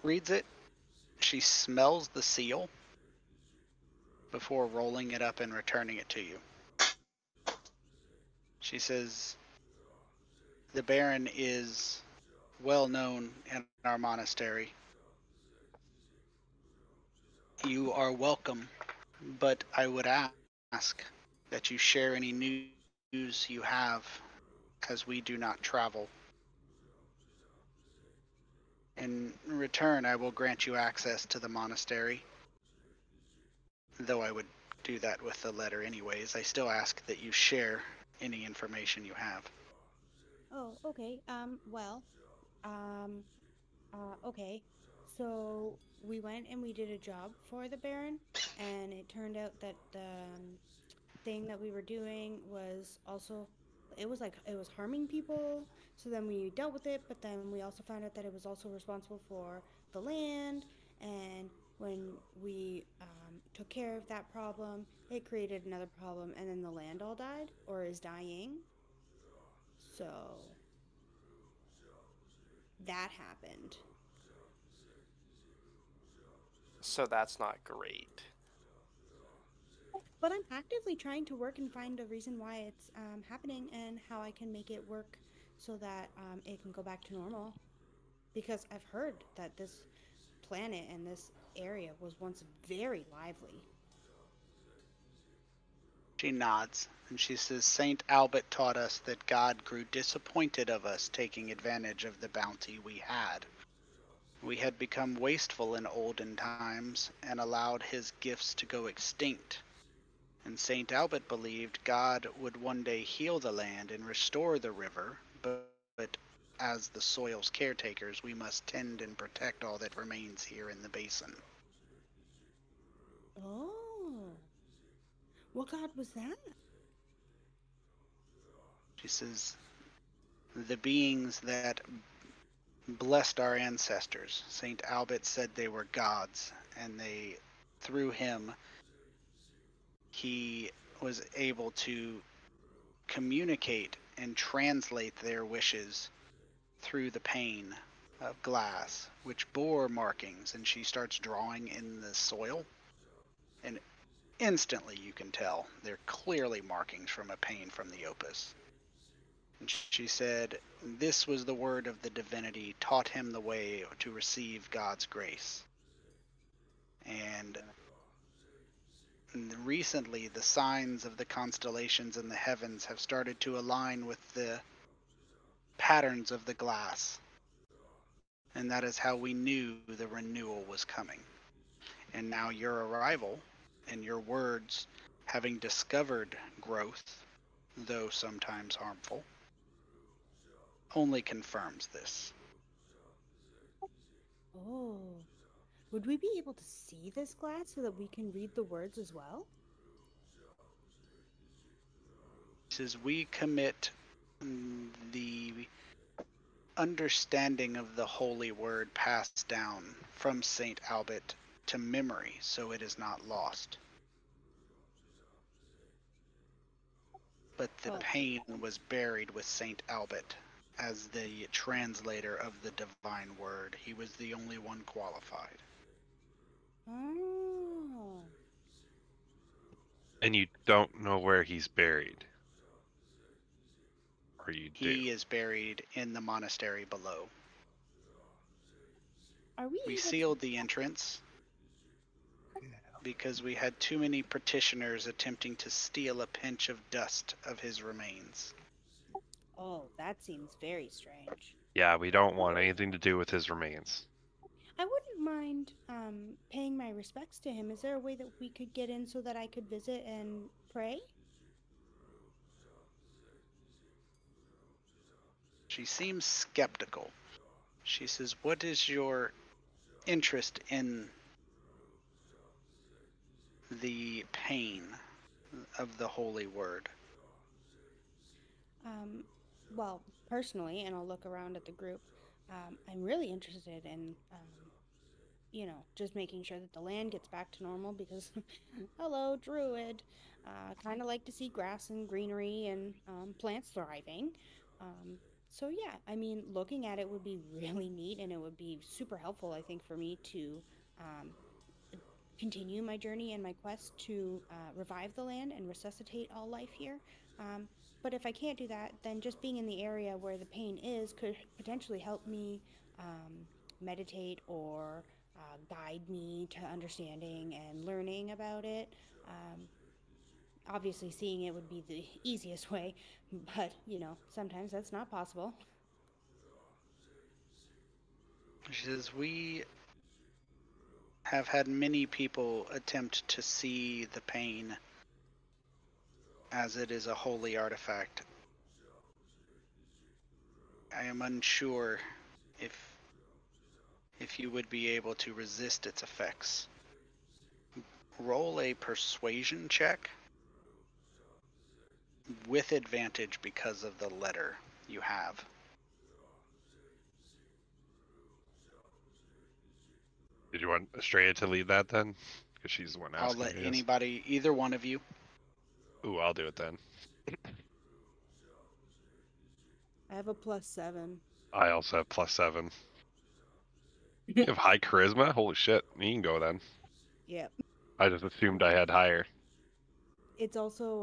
reads it, she smells the seal before rolling it up and returning it to you. She says, the Baron is well known in our monastery. You are welcome, but I would ask that you share any news you have, as we do not travel. In return, I will grant you access to the monastery. Though I would do that with the letter anyways, I still ask that you share any information you have. Oh, okay. Okay. So we went and we did a job for the Baron, and it turned out that the thing that we were doing was also, it was harming people. So then we dealt with it, but then we also found out that it was also responsible for the land. And when we took care of that problem, it created another problem, and then the land all died or is dying. So that happened. So that's not great. But I'm actively trying to work and find a reason why it's happening and how I can make it work so that it can go back to normal. Because I've heard that this planet and this area was once very lively. She nods, and she says, Saint Albert taught us that God grew disappointed of us taking advantage of the bounty we had. We had become wasteful in olden times and allowed his gifts to go extinct. And Saint Albert believed God would one day heal the land and restore the river, but as the soil's caretakers, we must tend and protect all that remains here in the basin. Oh. What god was that? She says, the beings that blessed our ancestors. Saint Albert said they were gods, and through him, he was able to communicate and translate their wishes through the pane of glass, which bore markings, and she starts drawing in the soil, and instantly you can tell they're clearly markings from a pane from the opus. And she said, this was the word of the divinity, taught him the way to receive God's grace. And recently, the signs of the constellations in the heavens have started to align with the patterns of the glass. And that is how we knew the renewal was coming. And now your arrival and your words, having discovered growth, though sometimes harmful, only confirms this. Oh. Would we be able to see this glass so that we can read the words as well? Says we commit the understanding of the holy word passed down from Saint Albert to memory, so it is not lost. But the Oh. pain was buried with Saint Albert as the translator of the divine word. He was the only one qualified. Oh. And you don't know where he's buried. Or you do. He is buried in the monastery below. Are we We able sealed the entrance because we had too many petitioners attempting to steal a pinch of dust of his remains. Oh, that seems very strange. Yeah, we don't want anything to do with his remains. I wouldn't mind paying my respects to him. Is there a way that we could get in so that I could visit and pray? She seems skeptical. She says, "What is your interest in the pain of the holy word?" Well, personally, and I'll look around at the group, I'm really interested in, just making sure that the land gets back to normal because, hello, Druid. Kind of like to see grass and greenery and plants thriving. So, yeah, I mean, looking at it would be really neat and it would be super helpful, I think, for me to um, continue my journey and my quest to revive the land and resuscitate all life here. But if I can't do that, then just being in the area where the pain is could potentially help me meditate or guide me to understanding and learning about it. Obviously, seeing it would be the easiest way, but sometimes that's not possible. She says, "We have had many people attempt to see the pain as it is a holy artifact. I am unsure if you would be able to resist its effects. Roll a persuasion check with advantage because of the letter you have." Did you want Estrella to lead that then? Because she's the one I'll asking. let I guess. anybody, either one of you. Ooh, I'll do it then. I have a +7. I also have +7. You have high charisma? Holy shit. You can go then. Yep. I just assumed I had higher. It's also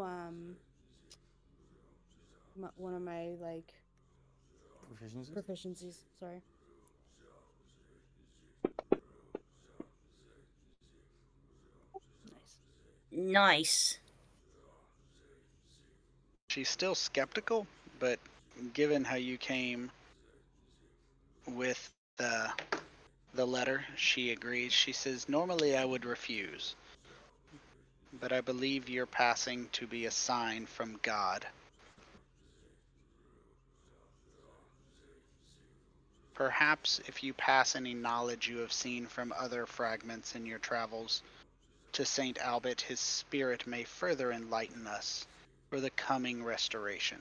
one of my proficiencies. Sorry. Nice. Nice. She's still skeptical, but given how you came with the letter, she agrees. She says, "Normally I would refuse, but I believe your passing to be a sign from God. Perhaps if you pass any knowledge you have seen from other fragments in your travels to Saint Albert, his spirit may further enlighten us for the coming restoration."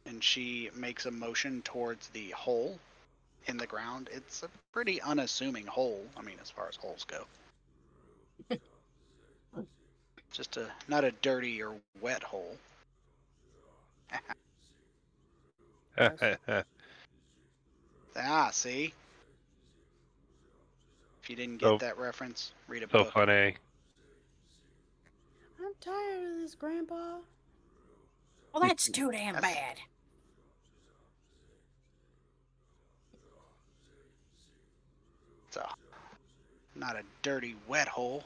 And she makes a motion towards the hole in the ground. It's a pretty unassuming hole, I mean, as far as holes go. Just not a dirty or wet hole. Ah, see? If you didn't get that reference, read a So book. funny. I'm tired of this, Grandpa. Well, that's too damn bad. It's not a dirty, wet hole.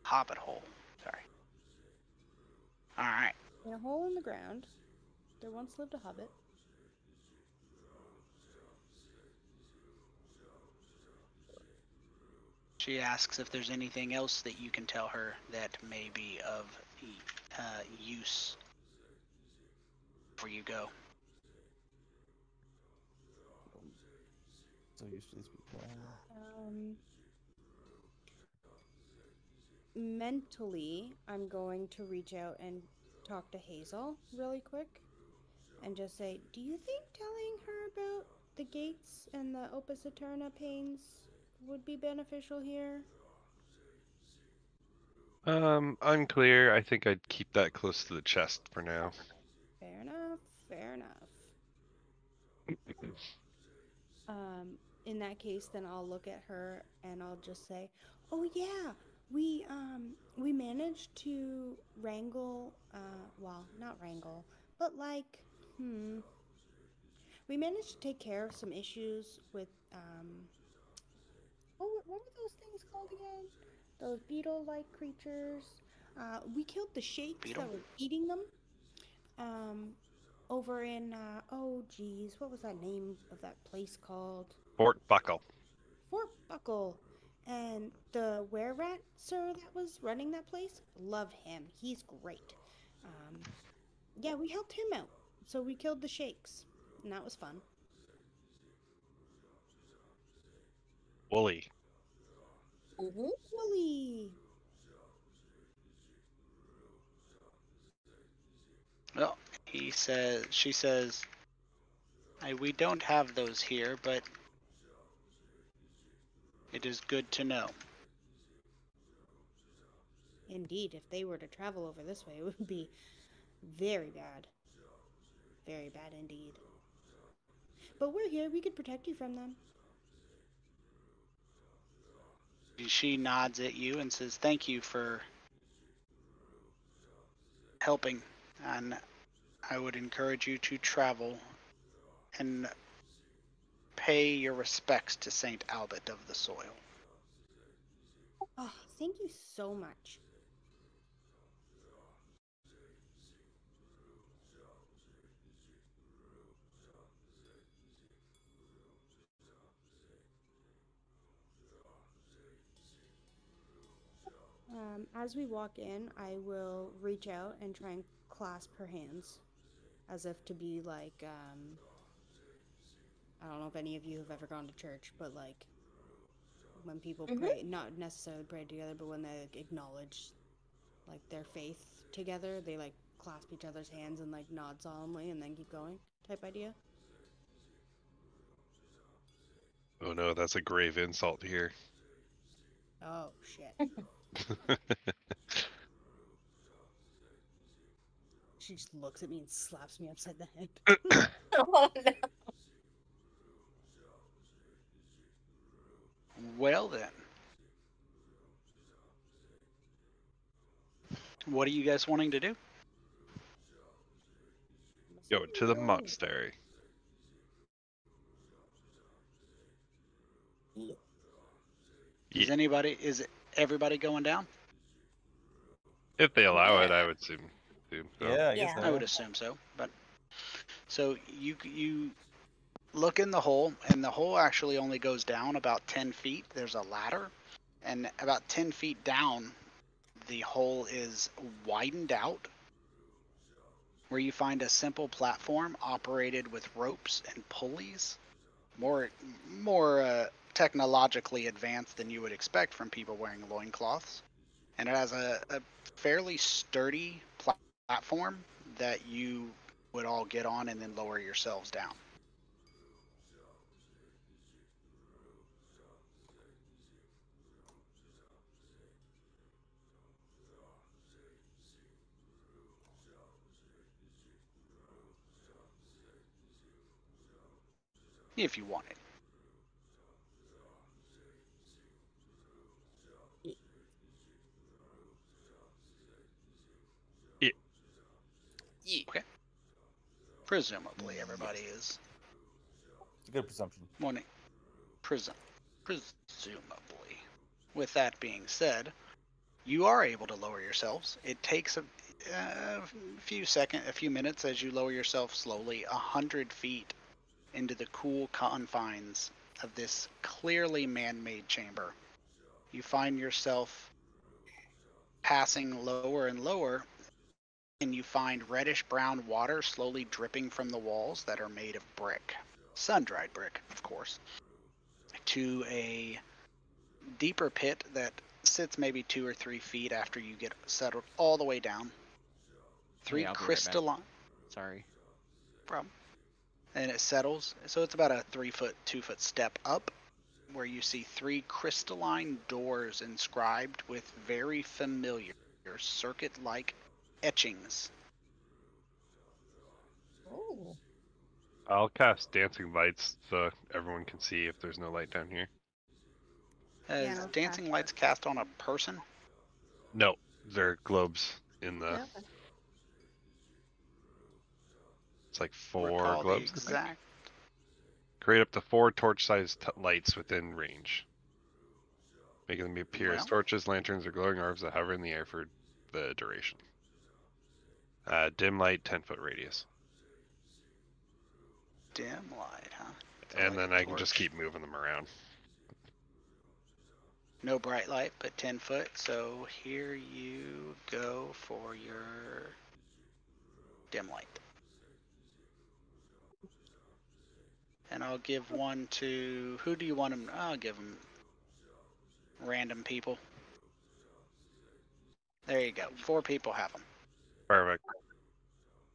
Hobbit hole. Sorry. Alright. In a hole in the ground, there once lived a hobbit. She asks if there's anything else that you can tell her that may be of use before you go. So used to these people. Mentally, I'm going to reach out and talk to Hazel really quick and just say, do you think telling her about the gates and the Opus Eterna pains would be beneficial here? Unclear. I think I'd keep that close to the chest for now. Fair enough, fair enough. In that case, then I'll look at her and I'll just say, oh yeah, we managed to wrangle, well, not wrangle, but like, we managed to take care of some issues with, what were those things called again? Those beetle-like creatures. We killed the shakes Beetle? that were eating them. Over in, oh geez, what was that name of that place called? Fort Buckle. Fort Buckle. And the were-rat sir that was running that place, love him. He's great. Yeah, we helped him out. So we killed the shakes. And that was fun. Wooly. Wooly. Well, she says, we don't have those here, but it is good to know. Indeed, if they were to travel over this way, it would be very bad. Very bad indeed. But we're here, we could protect you from them. She nods at you and says, thank you for helping, and I would encourage you to travel and pay your respects to Saint Albert of the Soil. Oh, thank you so much. As we walk in, I will reach out and try and clasp her hands, as if to be like, I don't know if any of you have ever gone to church, but like, when people pray, not necessarily pray together, but when they acknowledge, like, their faith together, they, like, clasp each other's hands and, like, nod solemnly and then keep going, type idea. Oh no, that's a grave insult here. Oh, shit. She just looks at me and slaps me upside the head. Oh no. Well then. What are you guys wanting to do? Go to the monastery. Is everybody going down? If they allow it, I would assume. So. Yeah, I guess Yeah. I would assume so, but so you look in the hole, and the hole actually only goes down about 10 feet. There's a ladder, and about 10 feet down, the hole is widened out, where you find a simple platform operated with ropes and pulleys, more technologically advanced than you would expect from people wearing loincloths, and it has a fairly sturdy platform that you would all get on and then lower yourselves down. If you want it. Yeah. Okay. Presumably everybody is. It's a good presumption. Morning. Presumably. With that being said, you are able to lower yourselves. It takes a few minutes as you lower yourself slowly 100 feet into the cool confines of this clearly man-made chamber. you find yourself passing lower and lower, and you find reddish brown water slowly dripping from the walls that are made of brick, sun-dried brick, of course, to a deeper pit that sits maybe 2 or 3 feet after you get settled all the way down. Three Hey, I'll be right back. crystalline. Sorry. Problem. And it settles, so it's about a 3-foot, 2-foot step up, where you see 3 crystalline doors inscribed with very familiar circuit-like etchings. Oh. I'll cast dancing lights so everyone can see if there's no light down here. Is no dancing pressure. lights cast on a person? No, they're globes in the. Yeah. It's like 4 Recall the globes. I think. exact. Create up to 4 torch-sized lights within range, making them appear as Well. torches, lanterns, or glowing orbs that hover in the air for the duration. Dim light, 10-foot radius. Dim light, huh? So And like then a I can just torch. keep moving them around. No bright light, but 10 foot. So here you go for your dim light. And I'll give one to, who do you want them? I'll give them random people. There you go. 4 people have them. Perfect.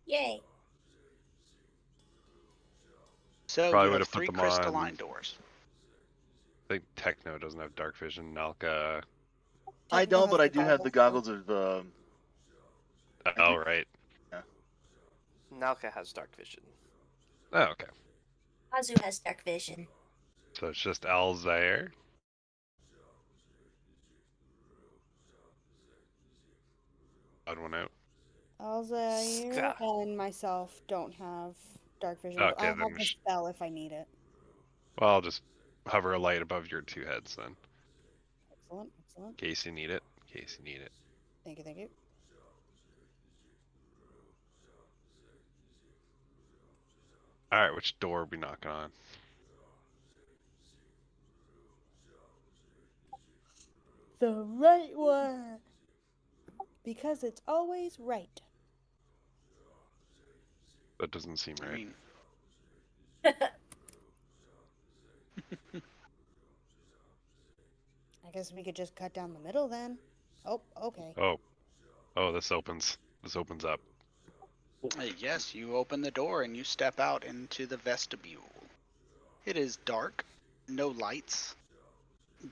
Yay. So Probably you would have have put 3 them crystalline on- doors. I think Techno doesn't have dark vision. Nalka. I Techno don't, but has I the do have the goggles of Oh, right. Nalka has dark vision. Oh, okay. Azu has dark vision. So it's just Alzair. Odd one out. Alzair Ska. and myself don't have dark vision. but Okay, I'll then have the sh- spell if I need it. Well, I'll just hover a light above your 2 heads then, Excellent, excellent. in case you need it. In case you need it. Thank you, thank you. All right, which door are we knocking on? The right one! Because it's always right. That doesn't seem I right. mean, I guess we could just cut down the middle then. Oh, okay. Oh, this opens. This opens up. yes, you open the door and you step out into the vestibule. It is dark, no lights,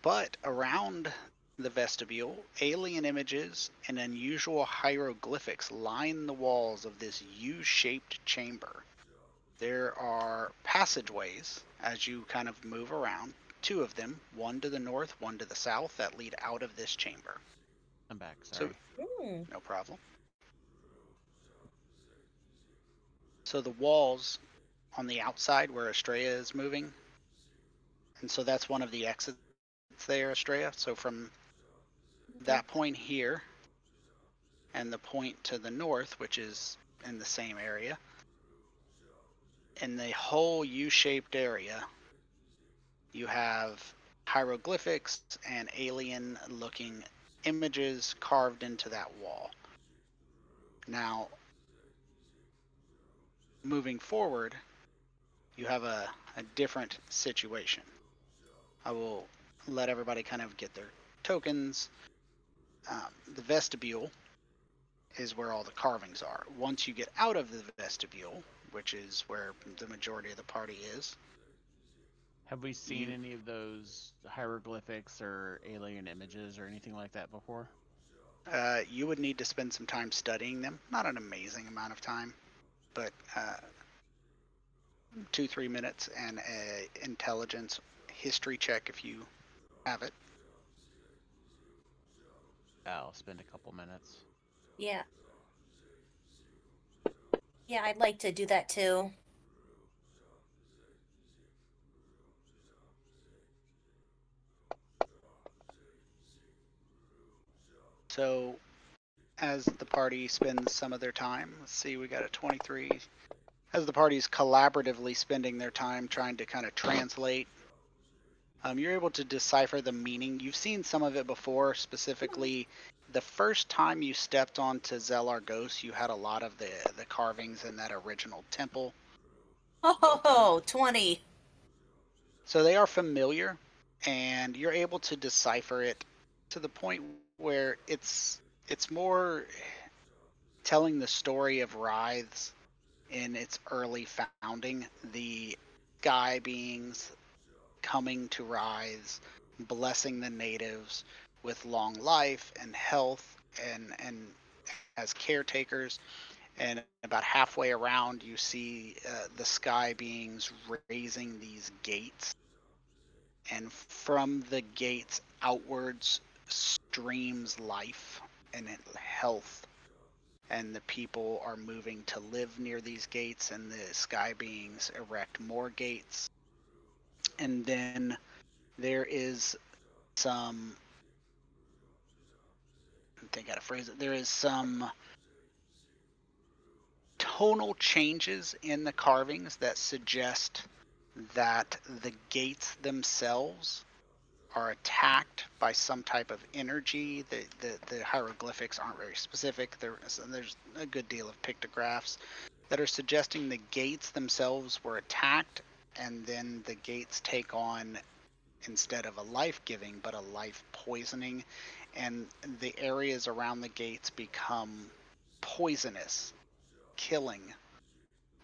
but around the vestibule, alien images and unusual hieroglyphics line the walls of this U-shaped chamber. There are passageways as you kind of move around, 2 of them, one to the north, one to the south, that lead out of this chamber. I'm back. So- Sorry. No problem. So the walls on the outside where Estrella is moving, and so that's one of the exits there, Estrella. So from that point here and the point to the north, which is in the same area, in the whole U-shaped area, you have hieroglyphics and alien-looking images carved into that wall. Now, moving forward, you have a different situation. I will let everybody kind of get their tokens. The vestibule is where all the carvings are. Once you get out of the vestibule, which is where the majority of the party is, Have we seen any of those hieroglyphics or alien images or anything like that before? you would need to spend some time studying them. Not an amazing amount of time, but 2-3 minutes and a intelligence history check if you have it. I'll spend a couple minutes. Yeah. Yeah, I'd like to do that too. So, as the party spends some of their time, let's see, we got a 23. As the party's collaboratively spending their time trying to kind of translate You're able to decipher the meaning. You've seen some of it before, specifically the first time you stepped onto Zelargos, you had a lot of the carvings in that original temple. Oh, 20. So they are familiar, and you're able to decipher it to the point where it's more telling the story of Writhes in its early founding. The sky beings coming to Writhes, blessing the natives with long life and health and as caretakers. And about halfway around, you see the sky beings raising these gates, and from the gates outwards streams life and health, and the people are moving to live near these gates, and the sky beings erect more gates. And then there is some, I think how to phrase it, there is some tonal changes in the carvings that suggest that the gates themselves are attacked by some type of energy. The hieroglyphics aren't very specific. There's a good deal of pictographs that are suggesting the gates themselves were attacked, and then the gates take on, instead of a life-giving, but a life-poisoning, and the areas around the gates become poisonous, killing,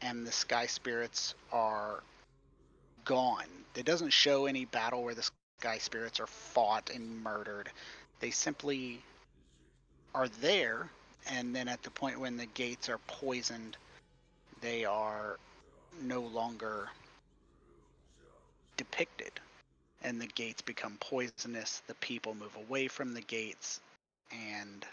and the sky spirits are gone. It doesn't show any battle where the sky spirits are fought and murdered. They simply are there, and then at the point when the gates are poisoned, they are no longer depicted, and the gates become poisonous. The people move away from the gates, and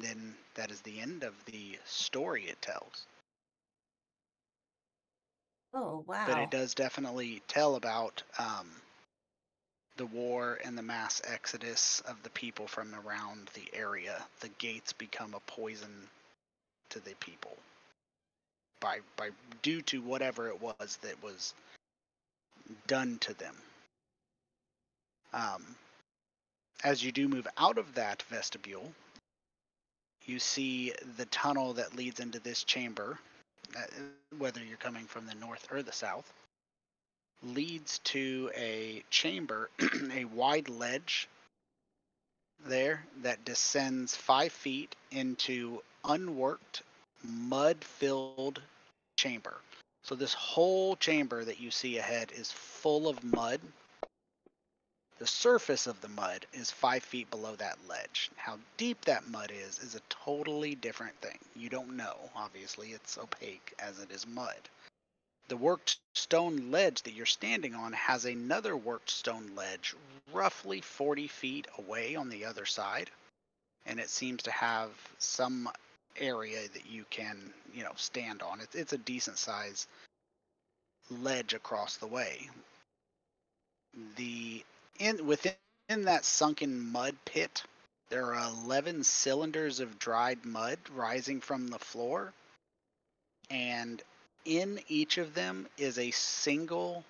then that is the end of the story it tells. Oh, wow. But it does definitely tell about the war and the mass exodus of the people from around the area. The gates become a poison to the people by due to whatever it was that was done to them. As you do move out of that vestibule, you see the tunnel that leads into this chamber, whether you're coming from the north or the south, leads to a chamber, a wide ledge there that descends 5 feet into unworked, mud-filled chamber. So this whole chamber that you see ahead is full of mud. The surface of the mud is 5 feet below that ledge. How deep that mud is a totally different thing. You don't know, obviously, it's opaque as it is mud. The worked stone ledge that you're standing on has another worked stone ledge roughly 40 feet away on the other side, and it seems to have some area that you can, stand on. It's a decent size ledge across the way. Within that sunken mud pit, there are 11 cylinders of dried mud rising from the floor, and in each of them is a single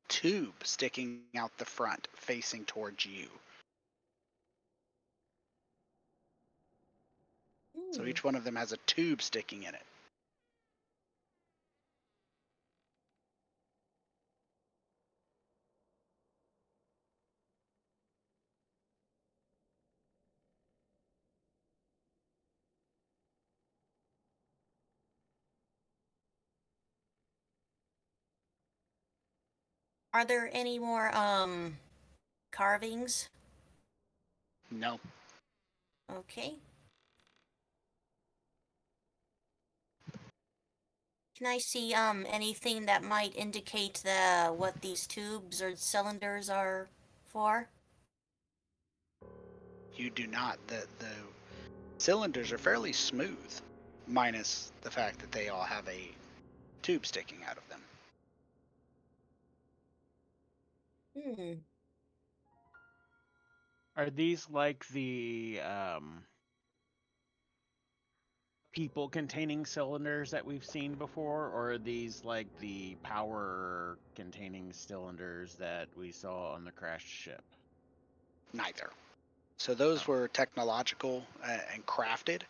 tube sticking out the front, facing towards you. So each one of them has a tube sticking in it. Are there any more, carvings? No. Okay. Can I see, anything that might indicate what these tubes or cylinders are for? You do not. The cylinders are fairly smooth, minus the fact that they all have a tube sticking out of them. Are these like the people containing cylinders that we've seen before, or are these like the power containing cylinders that we saw on the crashed ship? Neither. So those Oh. were technological and crafted.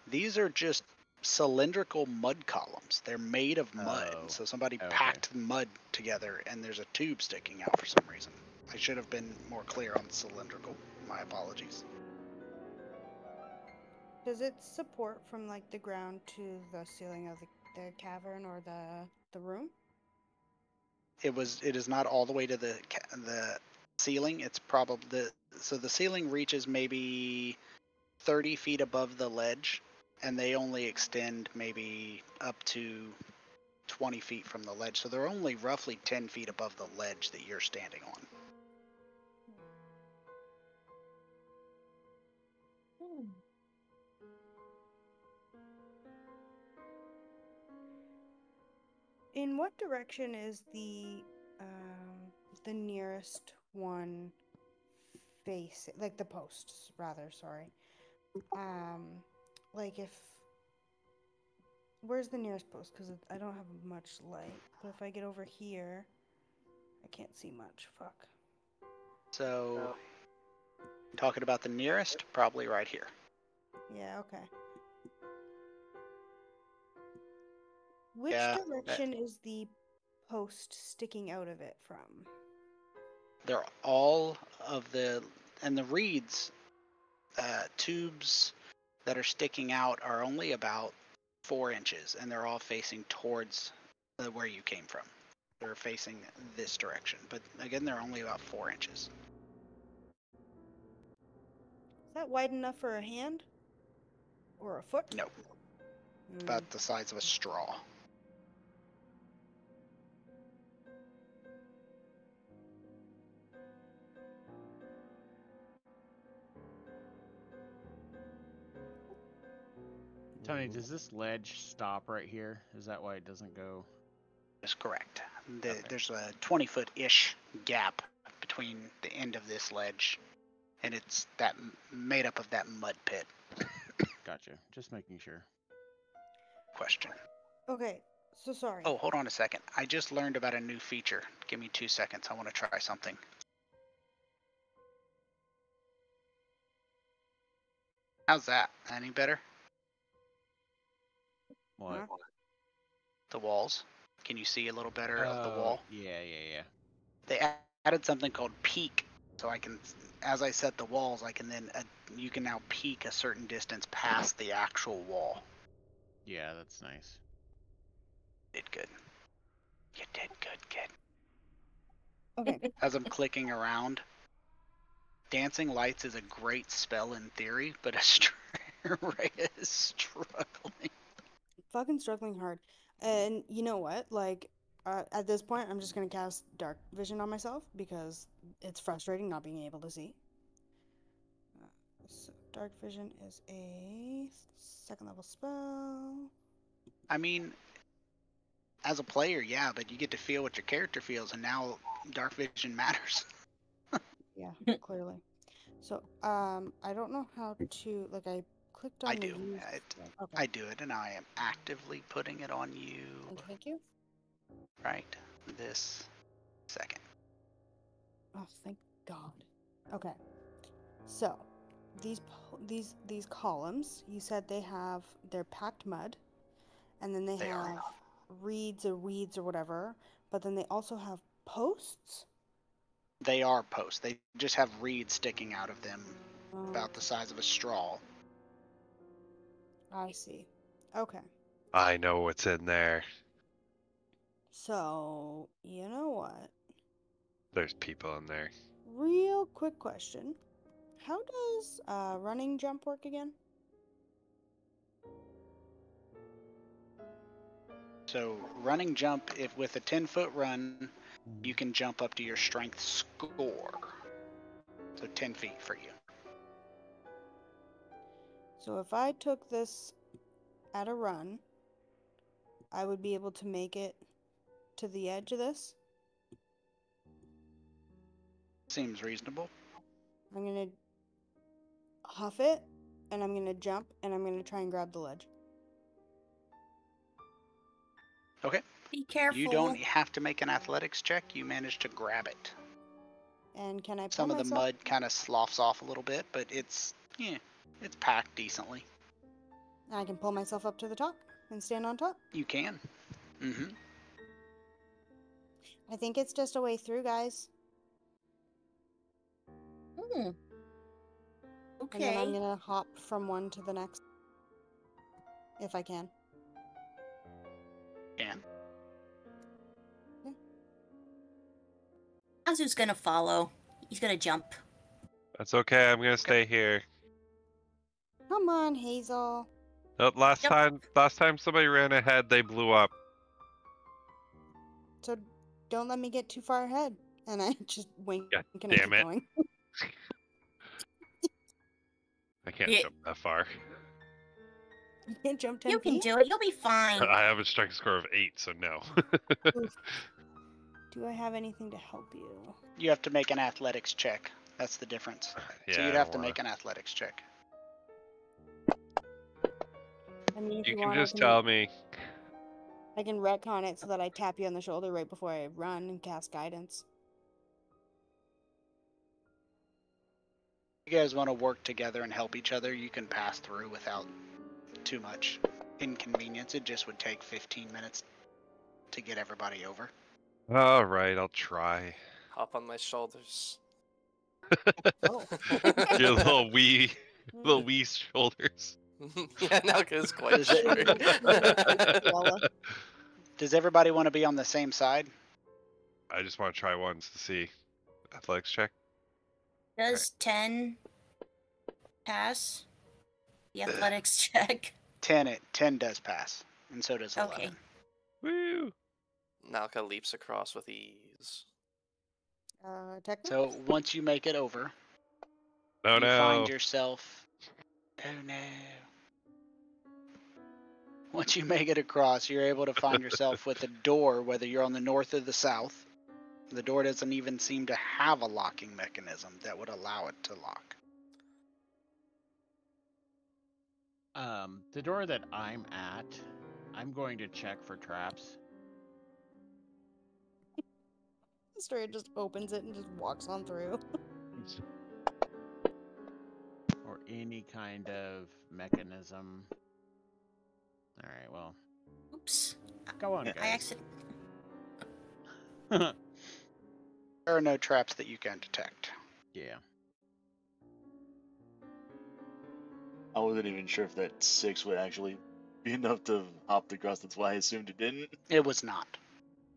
These are just cylindrical mud columns. They're made of mud. Oh, So somebody okay. packed mud together and there's a tube sticking out for some reason. I should have been more clear on cylindrical. My apologies. Does it support from like the ground to the ceiling of the cavern or the room? It is not all the way to the ceiling. It's probably so the ceiling reaches maybe 30 feet above the ledge, and they only extend maybe up to 20 feet from the ledge. So they're only roughly 10 feet above the ledge that you're standing on. In what direction is the nearest one face, like the posts rather, sorry. Like where's the nearest post? Because I don't have much light. But if I get over here, I can't see much. Fuck. So, talking about the nearest, probably right here. Yeah, okay. Which Yeah, direction is the post sticking out of it from? They're all of the, and the reeds, tubes that are sticking out are only about 4 inches, and they're all facing towards where you came from. They're facing this direction, but again, they're only about 4 inches. Is that wide enough for a hand? Or a foot? Nope. About the size of a straw. Tony, does this ledge stop right here? Is that why it doesn't go? That's correct. Okay. There's a 20-foot-ish gap between the end of this ledge, and it's that made up of that mud pit. Gotcha. Just making sure. Question. Okay, so sorry. Oh, hold on a second. I just learned about a new feature. Give me 2 seconds. I want to try something. How's that? Any better? What? Huh? The walls. Can you see a little better of the wall? Yeah. They added something called peak, so I can, as I set the walls, I can then you can now peek a certain distance past the actual wall. Yeah, that's nice. Did good. You did good, kid. Okay. As I'm clicking around, dancing lights is a great spell in theory, but Rhea is struggling. Fucking struggling hard. And you know what? Like, at this point, I'm just gonna cast Dark Vision on myself because it's frustrating not being able to see. So Dark Vision is a 2nd level spell. I mean, as a player, yeah, but you get to feel what your character feels, and now dark vision matters. Yeah, clearly. So, I don't know how to, like, I clicked on I the do. use. Okay. I do it, and I am actively putting it on you Thank you. right this second. Oh, thank God. Okay. So, these columns, you said they're packed mud, and then they have reeds or weeds or whatever, but then they also have posts. They are posts. They just have reeds sticking out of them about the size of a straw. I see. Okay. I know what's in there. So, you know what? There's people in there. Real quick question. How does running jump work again? So running jump, if with a 10-foot run, you can jump up to your strength score. So 10 feet for you. So if I took this at a run, I would be able to make it to the edge of this? Seems reasonable. I'm going to huff it, and I'm going to jump, and I'm going to try and grab the ledge. Okay. Be careful. You don't have to make an athletics check. You manage to grab it. And can I pull Some of the myself? mud kind of sloughs off a little bit, but it's packed decently. I can pull myself up to the top and stand on top. You can. Mm-hmm. I think it's just a way through, guys. Hmm. And then I'm Okay. gonna hop from one to the next. If I can. Can. Azu's gonna follow. He's gonna jump. That's okay. I'm gonna stay here. Come on, Hazel. Oh, last Yep. time somebody ran ahead, they blew up. So don't let me get too far ahead. And I just wink God and I damn keep it. going. I can't Yeah. jump that far. You can't jump 10 You can feet? do it. You'll be fine. I have a strike score of 8, so no. Oof. Do I have anything to help you? You have to make an athletics check. That's the difference. Yeah, So I you'd don't have to wanna- make an athletics check. I mean, if You you can want, just tell me. I can retcon it so that I tap you on the shoulder right before I run and cast guidance. If you guys want to work together and help each other, you can pass through without too much inconvenience. It just would take 15 minutes to get everybody over. All right, I'll try. Hop on my shoulders. Oh. Your little wee shoulders. Yeah, now it's quite Is it- short. Koala. Does everybody want to be on the same side? I just want to try once to see. Athletics check. Does 10 pass the athletics check? 10 does pass, and so does 11. Okay. Woo! Nalka leaps across with ease. Technical? So once you make it over, Oh you no. find yourself. Oh no. Once you make it across, you're able to find yourself with a door, whether you're on the north or the south. The door doesn't even seem to have a locking mechanism that would allow it to lock. The door that I'm at, I'm going to check for traps. Story just opens it and just walks on through. Or any kind of mechanism. Alright, well, Oops. go on, I guys. accident. There are no traps that you can detect. Yeah. I wasn't even sure if that 6 would actually be enough to hop across. That's why I assumed it didn't. It was not.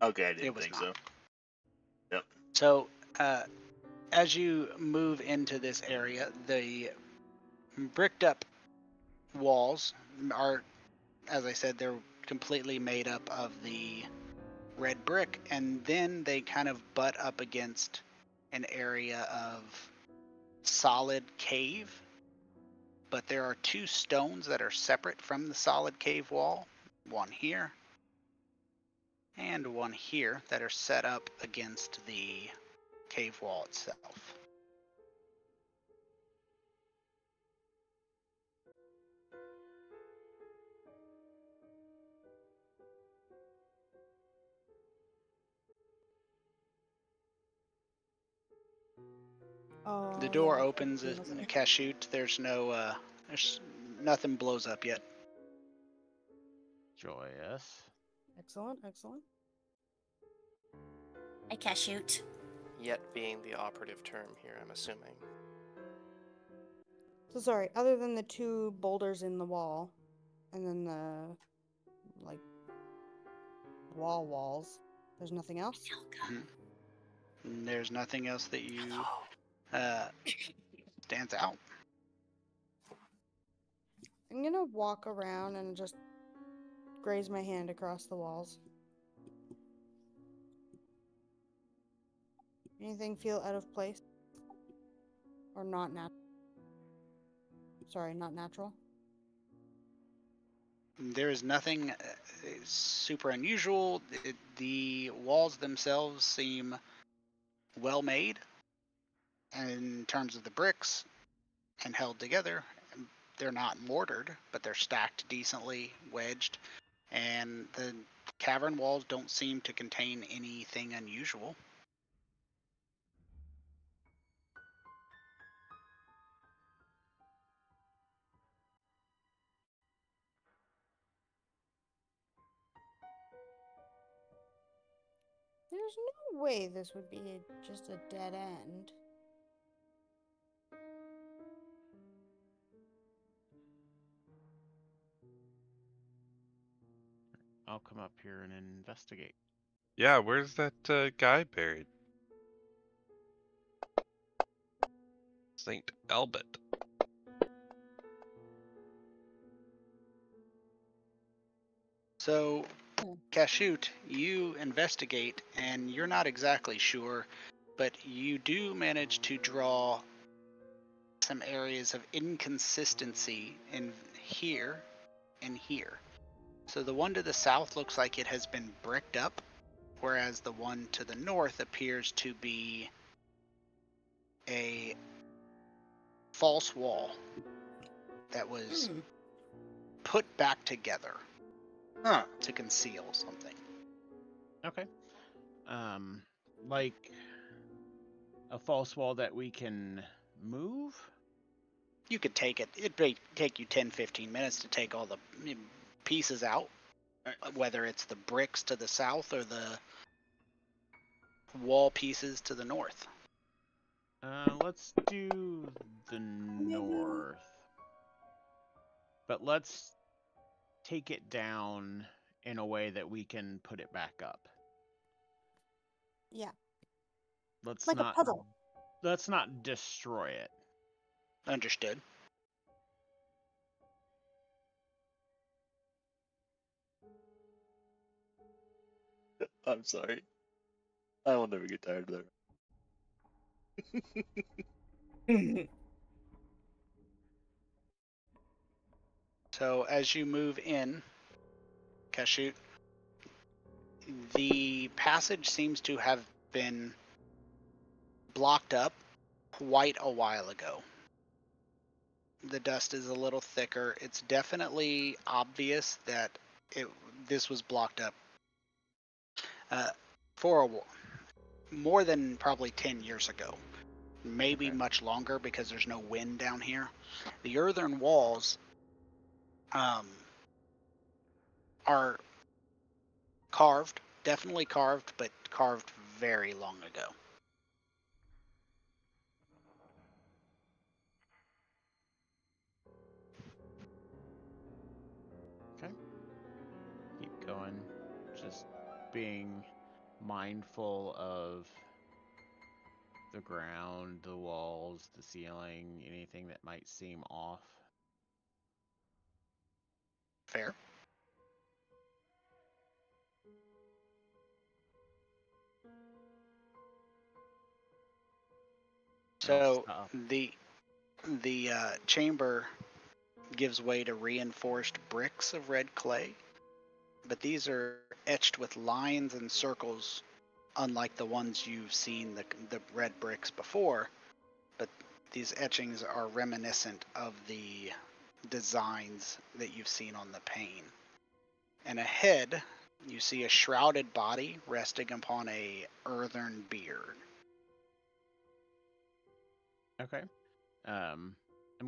Okay, I didn't It was think not. so. Yep. So, as you move into this area, the bricked up walls are, as I said, they're completely made up of the red brick, and then they kind of butt up against an area of solid cave. But there are 2 stones that are separate from the solid cave wall, one here and one here, that are set up against the cave wall itself. Oh, The door yeah, opens that's at what it was. Cashoot. There's nothing blows up yet. Joyous. Excellent, excellent. I can shoot. Yet being the operative term here, I'm assuming. So sorry, other than the 2 boulders in the wall, and then the, like, walls, there's nothing else? And there's nothing else that you Hello. stands out. I'm gonna walk around and just graze my hand across the walls. Anything feel out of place? Or not natural? Sorry, not natural. There is nothing super unusual. The walls themselves seem well made in terms of the bricks and held together. They're not mortared, but they're stacked decently, wedged, and the cavern walls don't seem to contain anything unusual. There's no way this would be just a dead end. I'll come up here and investigate. Yeah, where's that guy buried? Saint Albert. So, Kashoot, you investigate, and you're not exactly sure, but you do manage to draw some areas of inconsistency in here and here. So the one to the south looks like it has been bricked up, whereas the one to the north appears to be a false wall that was put back together Huh. to conceal something. Okay. Like a false wall that we can move? You could take it. It'd take you 10-15 minutes to take all the pieces out, whether it's the bricks to the south or the wall pieces to the north. Let's do the north. But let's take it down in a way that we can put it back up. Yeah. Let's Like a not puzzle. let's not destroy it. Understood. I'm sorry. I will never get tired of that. So as you move in, Kashoot, the passage seems to have been blocked up quite a while ago. The dust is a little thicker. It's definitely obvious that this was blocked up for more than probably 10 years ago. Maybe much longer because there's no wind down here. The earthen walls are carved, definitely carved, but carved very long ago. Okay. Keep going. Just being mindful of the ground, the walls, the ceiling, anything that might seem off. Fair. So the chamber gives way to reinforced bricks of red clay, but these are etched with lines and circles, unlike the ones you've seen the red bricks before. But these etchings are reminiscent of the designs that you've seen on the pane. And ahead, you see a shrouded body resting upon a earthen beard. Okay. I'm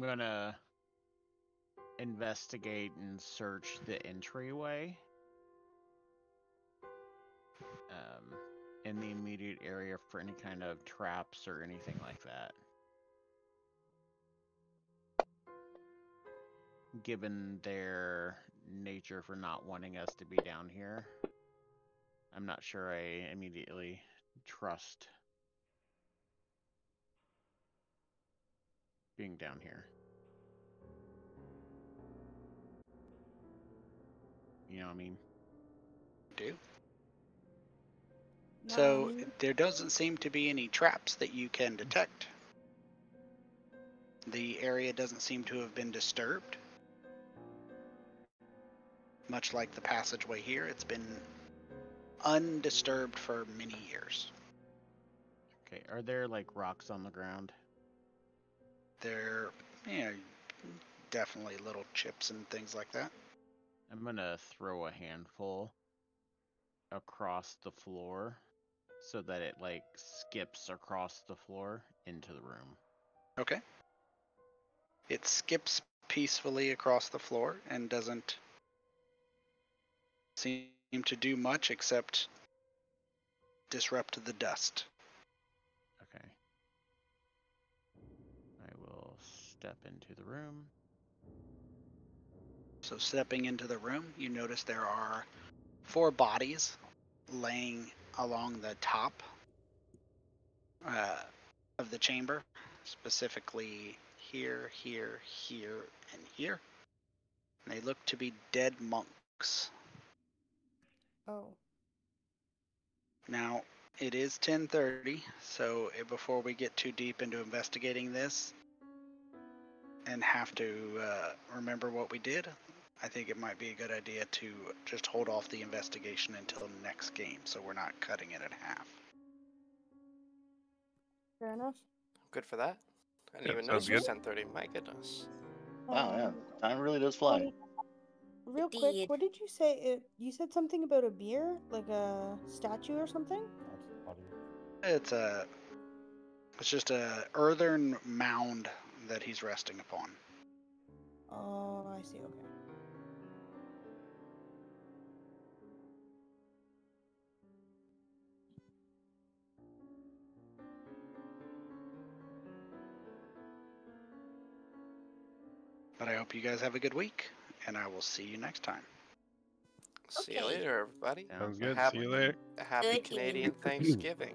gonna investigate and search the entryway in the immediate area for any kind of traps or anything like that. Given their nature for not wanting us to be down here, I'm not sure I immediately trust being down here. You know what I mean? Do. So there doesn't seem to be any traps that you can detect. The area doesn't seem to have been disturbed. Much like the passageway here, it's been undisturbed for many years. Okay, are there like rocks on the ground? There, definitely little chips and things like that. I'm gonna throw a handful across the floor so that it like skips across the floor into the room. Okay. It skips peacefully across the floor and doesn't seem to do much except disrupt the dust. Okay. I will step into the room. So stepping into the room, you notice there are 4 bodies laying along the top of the chamber, specifically here, here, here, and here. And they look to be dead monks. Oh. Now, it is 10:30, so before we get too deep into investigating this and have to remember what we did, I think it might be a good idea to just hold off the investigation until next game, so we're not cutting it in half. Fair enough. Good for that. I didn't Yep, even notice sounds it was good. 10:30. My goodness. Wow, yeah, Um, time really does fly. Cody, real quick, Indeed. what did you say? You said something about a beer, like a statue or something? That's funny. It's just a earthen mound that he's resting upon. Oh, I see. Okay. But I hope you guys have a good week, and I will see you next time. See you Okay. later, everybody. Sounds like good. a See you plan. later. A happy Good Canadian evening. Thanksgiving.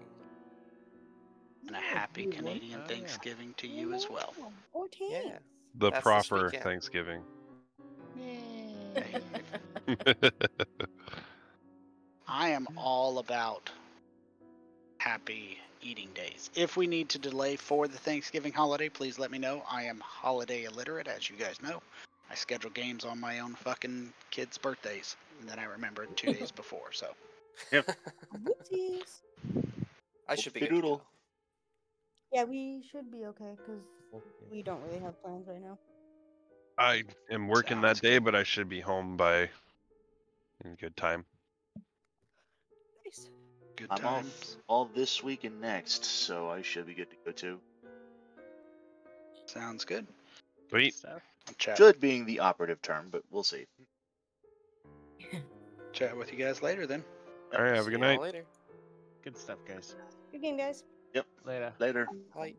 And a Yeah, happy good one. Canadian Oh, yeah. Thanksgiving to you as well. Oh, thanks. Yeah. The That's this proper weekend. Thanksgiving. Hey, I am all about happy eating days. If we need to delay for the Thanksgiving holiday, please let me know. I am holiday illiterate, as you guys know. I schedule games on my own fucking kids' birthdays, and then I remember 2 days before, so. Whoopsies. I should be good to Doodle. go. Yeah, we should be okay because we don't really have plans right now. I am working Sounds that day, good. but I should be home by in good time. Nice. Good I'm off times. all this week and next, so I should be good to go too. Sounds good. Sweet. Stuff. I'll chat, Should being the operative term, but we'll see. chat with you guys later then. All right. Have a See good y'all night. later. Good stuff, guys. Good game, guys. Yep. Later. Later. Bye.